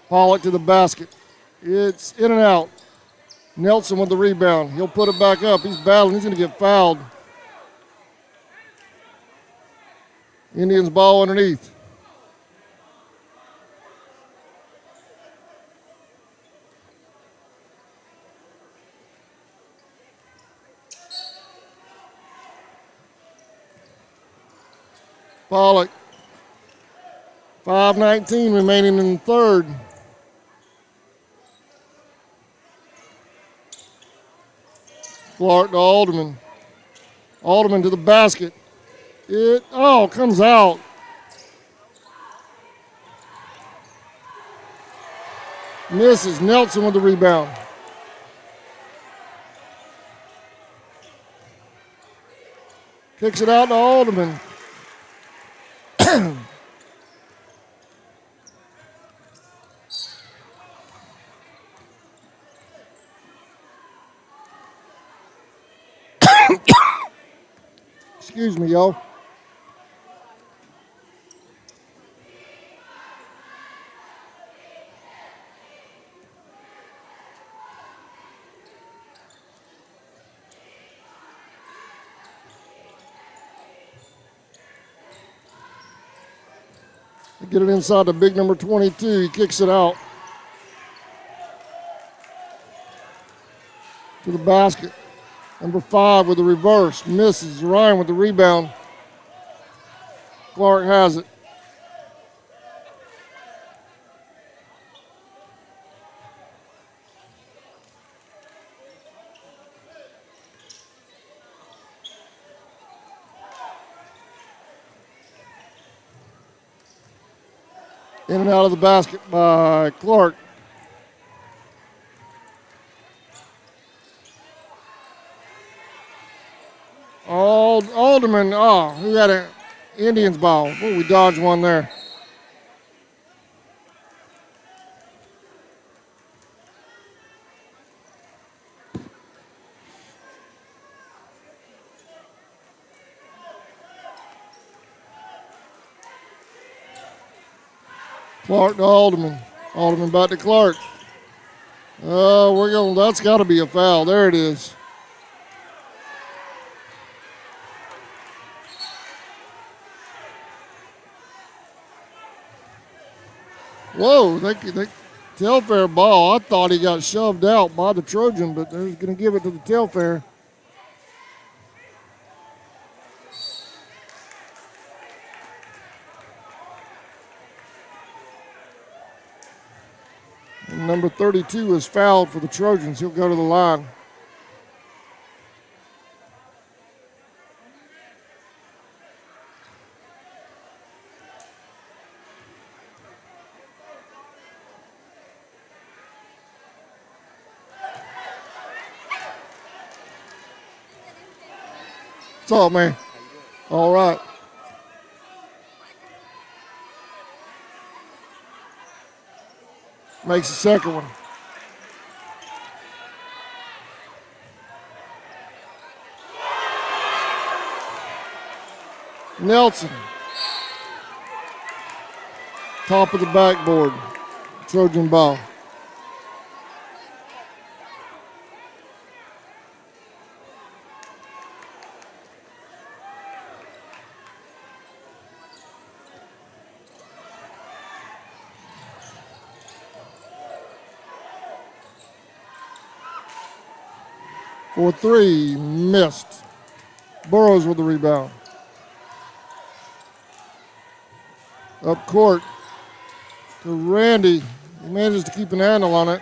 Pollock to the basket. It's in and out. Nelson with the rebound. He'll put it back up. He's battling. He's going to get fouled. Indians ball underneath. Pollock. 5:19 remaining in the third. Clark to Alderman. Alderman to the basket. It comes out. Misses. Nelson with the rebound. Kicks it out to Alderman. Excuse me, y'all. Get it inside the big number 22. He kicks it out to the basket. Number 5 with the reverse. Misses. Ryan with the rebound. Clark has it. In and out of the basket by Clark. Alderman, he had an Indians ball. Oh, we dodged one there. Clark to Alderman. Alderman back to Clark. That's got to be a foul. There it is. Whoa, Telfair ball. I thought he got shoved out by the Trojan, but they're going to give it to the Telfair. And number 32 is fouled for the Trojans. He'll go to the line. What's up, man? All right. Makes the second one. Nelson. top of the backboard. Trojan ball. For three, missed. Burrows with the rebound. Up court to Randy. He manages to keep an handle on it.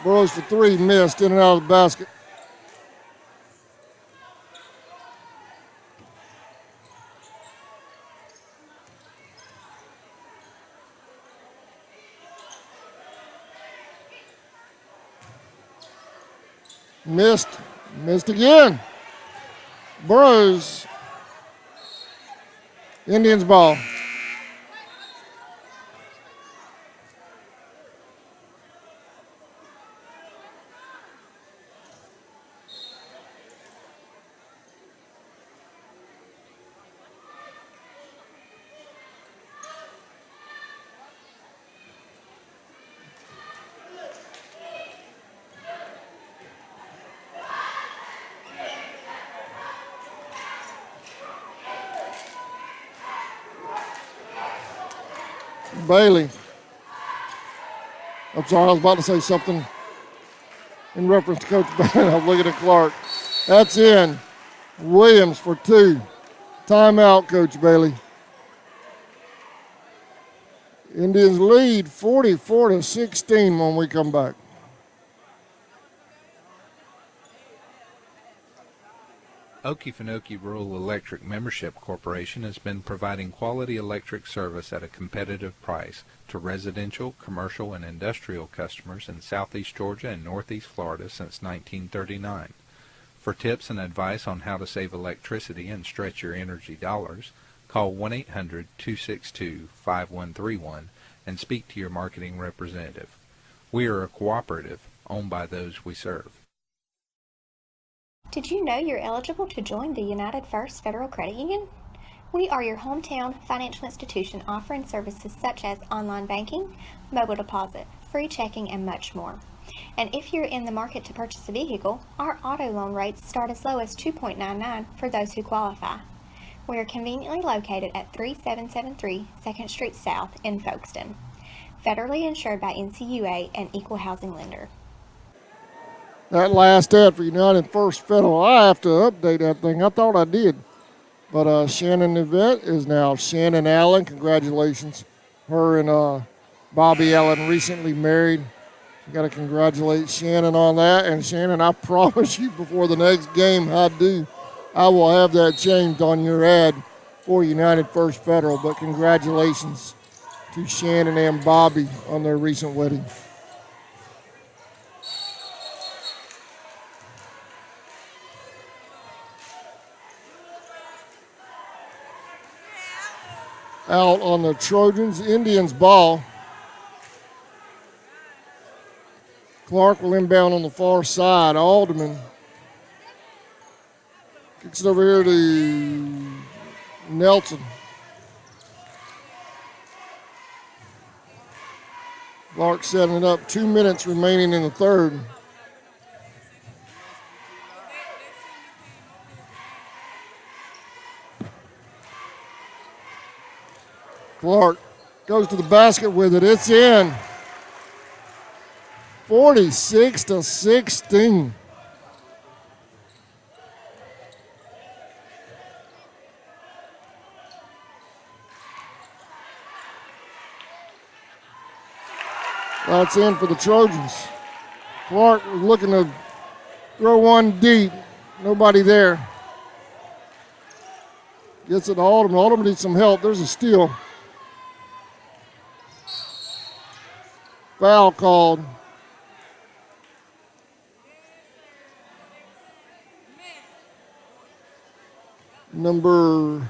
Burrows for three, missed, in and out of the basket. Missed again. Burrows. Indians ball. Bailey. I'm sorry, I was about to say something in reference to Coach Bailey. I was looking at Clark. That's in. Williams for two. Timeout, Coach Bailey. Indians lead 44-16 when we come back. Okefenokee Rural Electric Membership Corporation has been providing quality electric service at a competitive price to residential, commercial, and industrial customers in southeast Georgia and northeast Florida since 1939. For tips and advice on how to save electricity and stretch your energy dollars, call 1-800-262-5131 and speak to your marketing representative. We are a cooperative owned by those we serve. Did you know you're eligible to join the United First Federal Credit Union? We are your hometown financial institution offering services such as online banking, mobile deposit, free checking, and much more. And if you're in the market to purchase a vehicle, our auto loan rates start as low as 2.99 for those who qualify. We are conveniently located at 3773 2nd Street South in Folkestone. Federally insured by NCUA and Equal Housing Lender. That last ad for United First Federal, I have to update that thing. I thought I did. But Shannon Yvette is now Shannon Allen. Congratulations. Her and Bobby Allen recently married. You got to congratulate Shannon on that. And Shannon, I promise you before the next game I will have that changed on your ad for United First Federal. But congratulations to Shannon and Bobby on their recent wedding. Out on the Trojans, Indians ball. Clark will inbound on the far side. Alderman kicks it over here to Nelson. Clark setting it up. 2 minutes remaining in the third. Clark goes to the basket with it. It's in. 46-16. That's in for the Trojans. Clark was looking to throw one deep. Nobody there. Gets it to Alderman. Alderman needs some help. There's a steal. Foul called. Number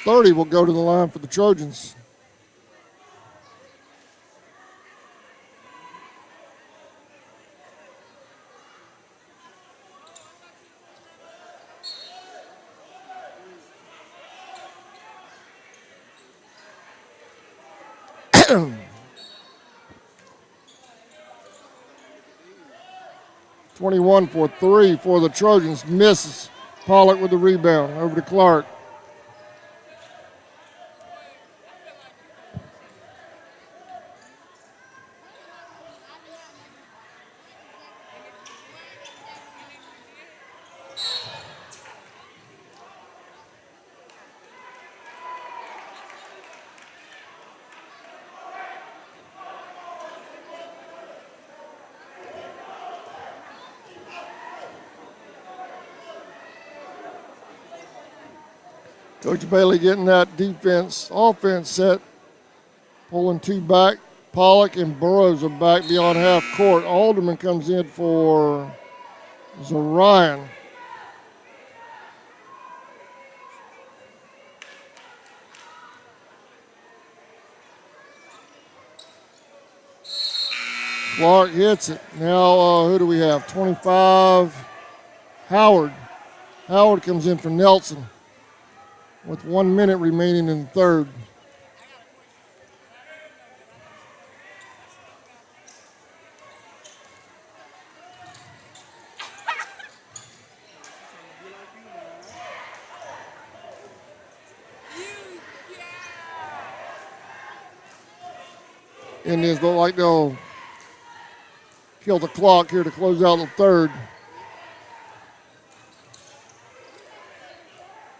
30 will go to the line for the Trojans. 21 for 3 for the Trojans. Misses. Pollock with the rebound. Over to Clark. Coach Bailey getting that offense set, pulling 2 back. Pollock and Burrows are back beyond half court. Alderman comes in for Zarian. Clark hits it. Now, who do we have? 25, Howard. Howard comes in for Nelson with 1 minute remaining in the third. Indians look like they'll kill the clock here to close out the third.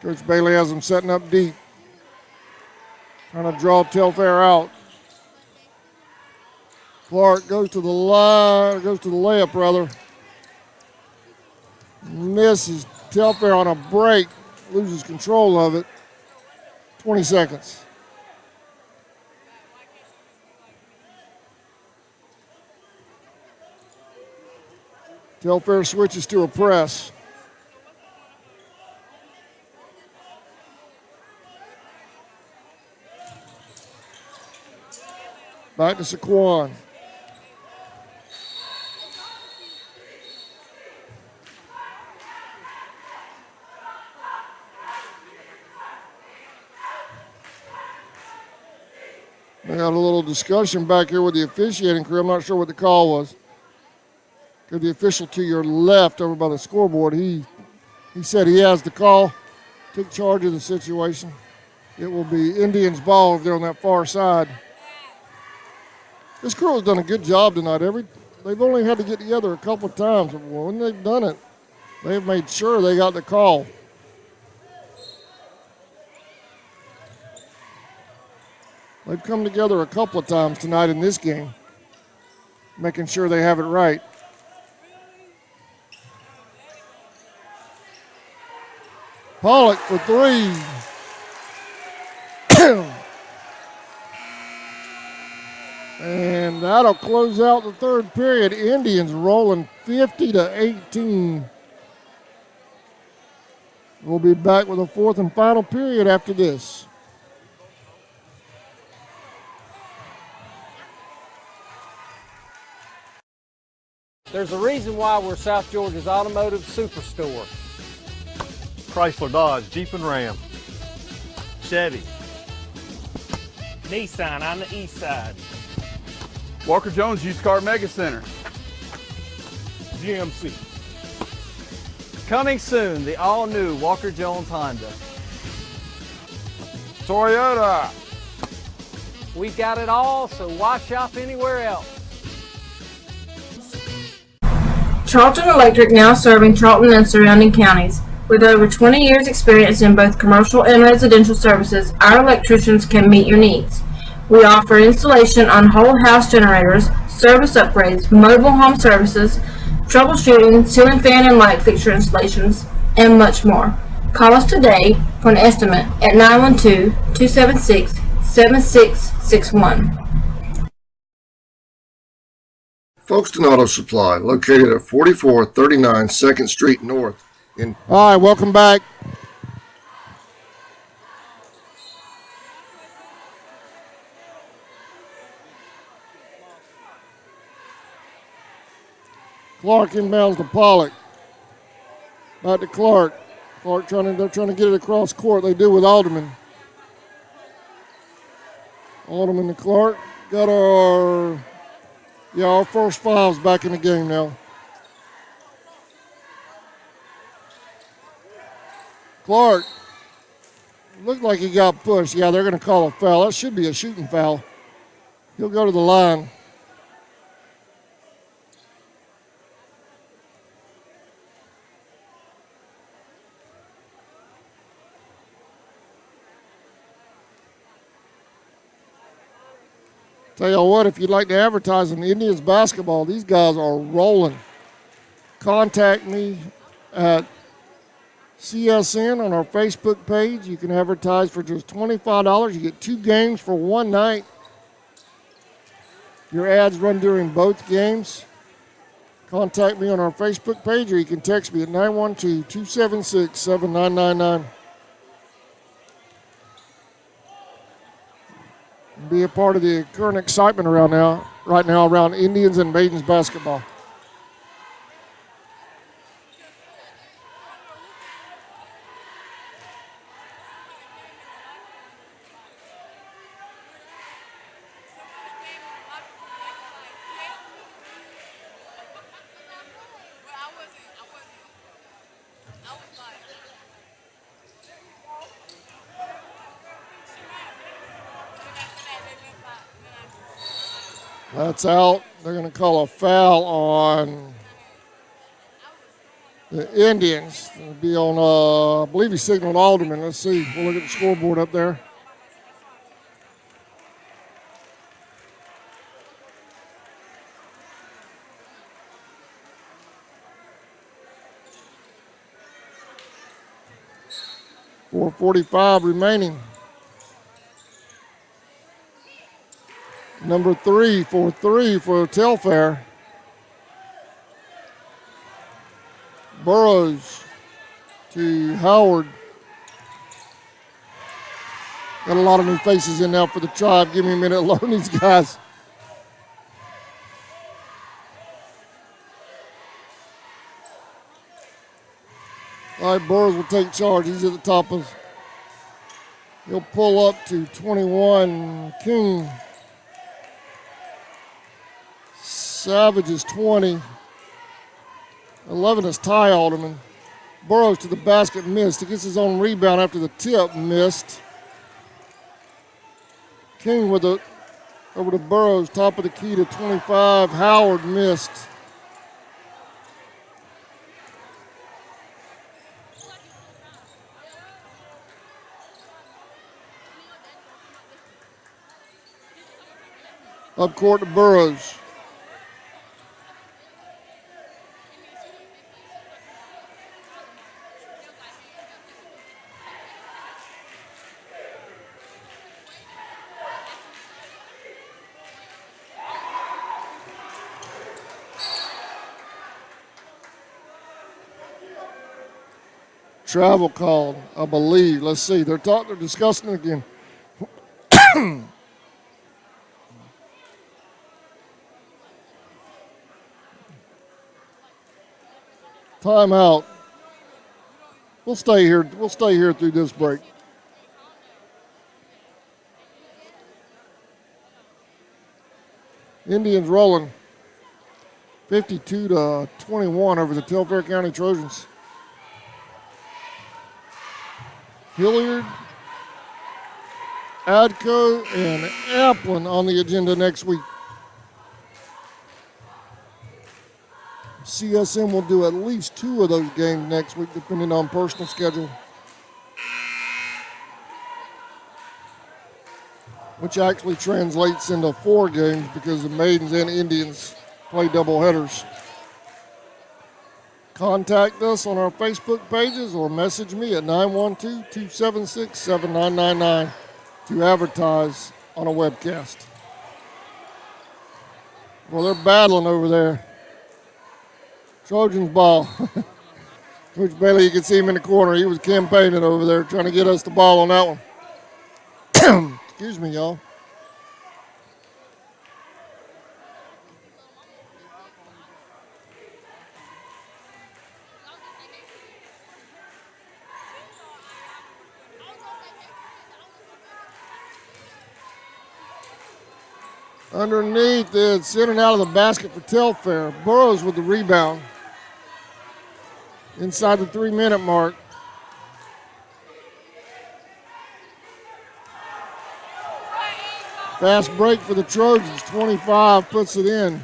Coach Bailey has them setting up deep. Trying to draw Telfair out. Clark goes to the layup rather. Misses. Telfair on a break, loses control of it. 20 seconds. Telfair switches to a press. Back to Saquon. We got a little discussion back here with the officiating crew. I'm not sure what the call was. The official to your left over by the scoreboard, he said he has the call, took charge of the situation. It will be Indians ball if they're on that far side. This crew has done a good job tonight. They've only had to get together a couple of times. When they've done it, they've made sure they got the call. They've come together a couple of times tonight in this game, making sure they have it right. Pollock for 3. And that'll close out the third period. Indians rolling 50-18. We'll be back with a fourth and final period after this. There's a reason why we're South Georgia's automotive superstore. Chrysler, Dodge, Jeep and Ram. Chevy. Nissan on the east side. Walker Jones Used Car Mega Center. GMC. Coming soon, the all-new Walker Jones Honda. Toyota. We've got it all, so why shop anywhere else? Charlton Electric now serving Charlton and surrounding counties. With over 20 years experience in both commercial and residential services, our electricians can meet your needs. We offer installation on whole house generators, service upgrades, mobile home services, troubleshooting, ceiling fan and light fixture installations, and much more. Call us today for an estimate at 912-276-7661. Folkestone Auto Supply, located at 4439 2nd Street North. All right, welcome back. Clark inbounds to Pollock. Back to Clark. Clark they're trying to get it across court. They do with Alderman. Alderman to Clark. Got our first five's back in the game now. Clark, looked like he got pushed. Yeah, they're going to call a foul. That should be a shooting foul. He'll go to the line. Tell you what, if you'd like to advertise on Indians basketball, these guys are rolling. Contact me at CSN on our Facebook page. You can advertise for just $25. You get 2 games for one night. Your ads run during both games. Contact me on our Facebook page, or you can text me at 912-276-7999. Be a part of the current excitement right now around Indians and Maidens basketball. That's out. They're going to call a foul on the Indians. It'll be on, I believe he signaled Alderman. Let's see. We'll look at the scoreboard up there. .445 remaining. Number 3 for Telfair. Burrows to Howard. Got a lot of new faces in now for the Tribe. Give me a minute to learn these guys. All right, Burrows will take charge. He's at the top of. He'll pull up to 21. King. Savage is 20. 11 is Ty Alderman. Burrows to the basket, missed. He gets his own rebound after the tip, missed. King with it over to Burrows, top of the key to 25. Howard missed. Up court to Burrows. Travel called, I believe. Let's see. They're discussing it again. Timeout. We'll stay here. We'll stay here through this break. Indians rolling 52-21 over the Telfair County Trojans. Hilliard, Adco, and Applin on the agenda next week. CSM will do at least 2 of those games next week, depending on personal schedule, which actually translates into 4 games because the Maidens and Indians play doubleheaders. Contact us on our Facebook pages or message me at 912-276-7999 to advertise on a webcast. Well, they're battling over there. Trojans ball. Coach Bailey, you can see him in the corner. He was campaigning over there trying to get us the ball on that one. Excuse me, y'all. Underneath, it's in and out of the basket for Telfair. Burrows with the rebound. Inside the 3-minute mark. Fast break for the Trojans. 25 puts it in.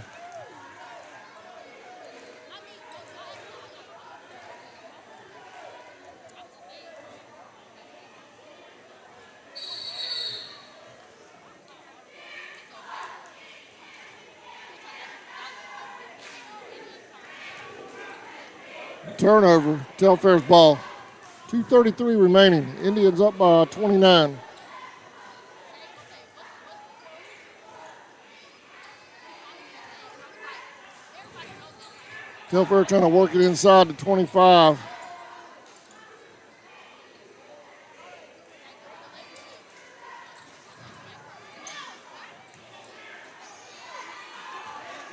Turnover, Telfair's ball. 2:33 remaining. Indians up by 29. Telfair trying to work it inside the 25.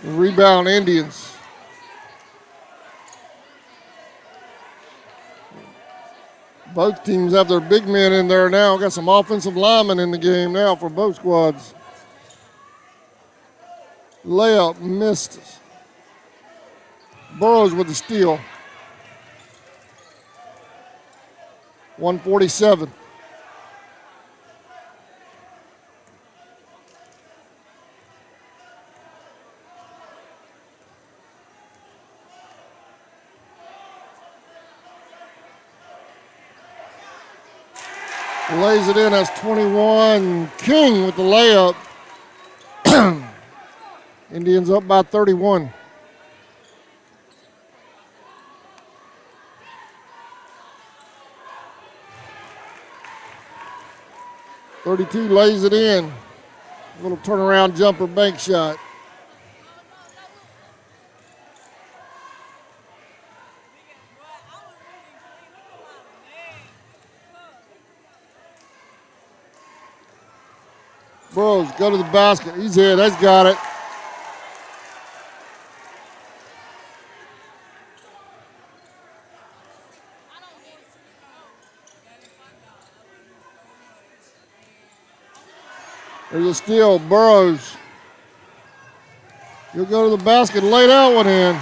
The rebound Indians. Both teams have their big men in there now. Got some offensive linemen in the game now for both squads. Layup missed. Burrows with the steal. 147. Lays it in as 21. King with the layup. Indians up by 31. .32 lays it in. Little turnaround jumper bank shot. Burrows go to the basket. He's in. That's got it. There's a steal. Burrows. He'll go to the basket and lay that one in.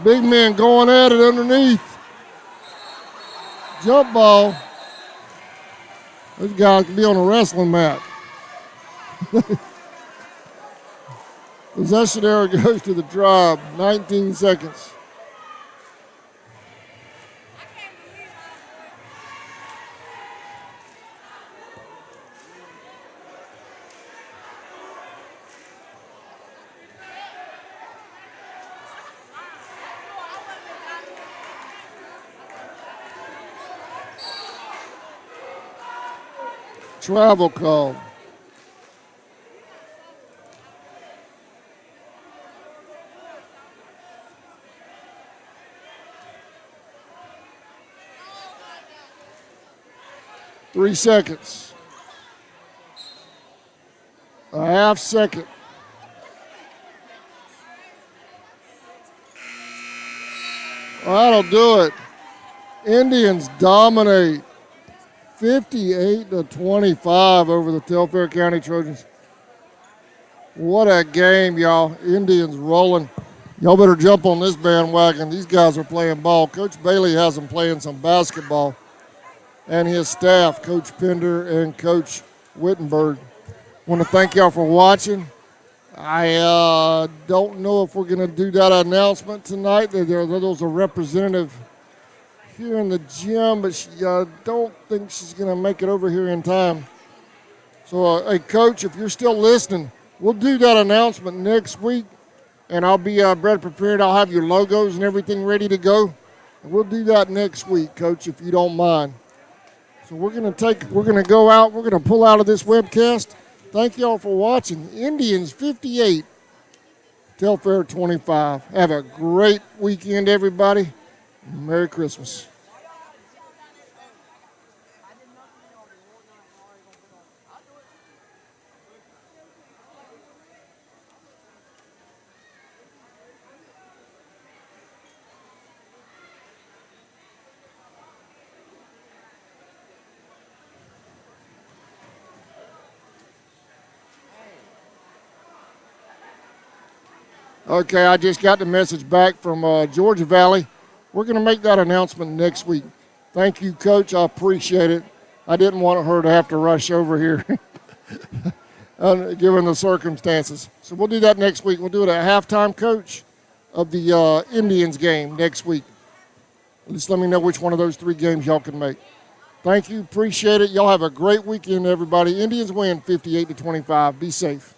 Big man going at it underneath. Jump ball. Those guys can be on a wrestling mat. Possession error goes to the Tribe. 19 seconds. Travel call. Three seconds. A half second. That'll do it. Indians dominate. 58-25 over the Telfair County Trojans. What a game, y'all. Indians rolling. Y'all better jump on this bandwagon. These guys are playing ball. Coach Bailey has them playing some basketball. And his staff, Coach Pender and Coach Wittenberg. Want to thank y'all for watching. I don't know if we're going to do that announcement tonight. There's a representative here in the gym, but I don't think she's going to make it over here in time. So, hey, Coach, if you're still listening, we'll do that announcement next week, and I'll be Brett prepared. I'll have your logos and everything ready to go. And we'll do that next week, Coach, if you don't mind. So we're going to go out. We're going to pull out of this webcast. Thank y'all for watching. Indians 58, Telfair 25. Have a great weekend, everybody. Merry Christmas. Okay, I just got the message back from Georgia Valley. We're going to make that announcement next week. Thank you, Coach. I appreciate it. I didn't want her to have to rush over here, given the circumstances. So we'll do that next week. We'll do it at halftime, Coach, of the Indians game next week. Just let me know which one of those 3 games y'all can make. Thank you. Appreciate it. Y'all have a great weekend, everybody. Indians win 58-25. Be safe.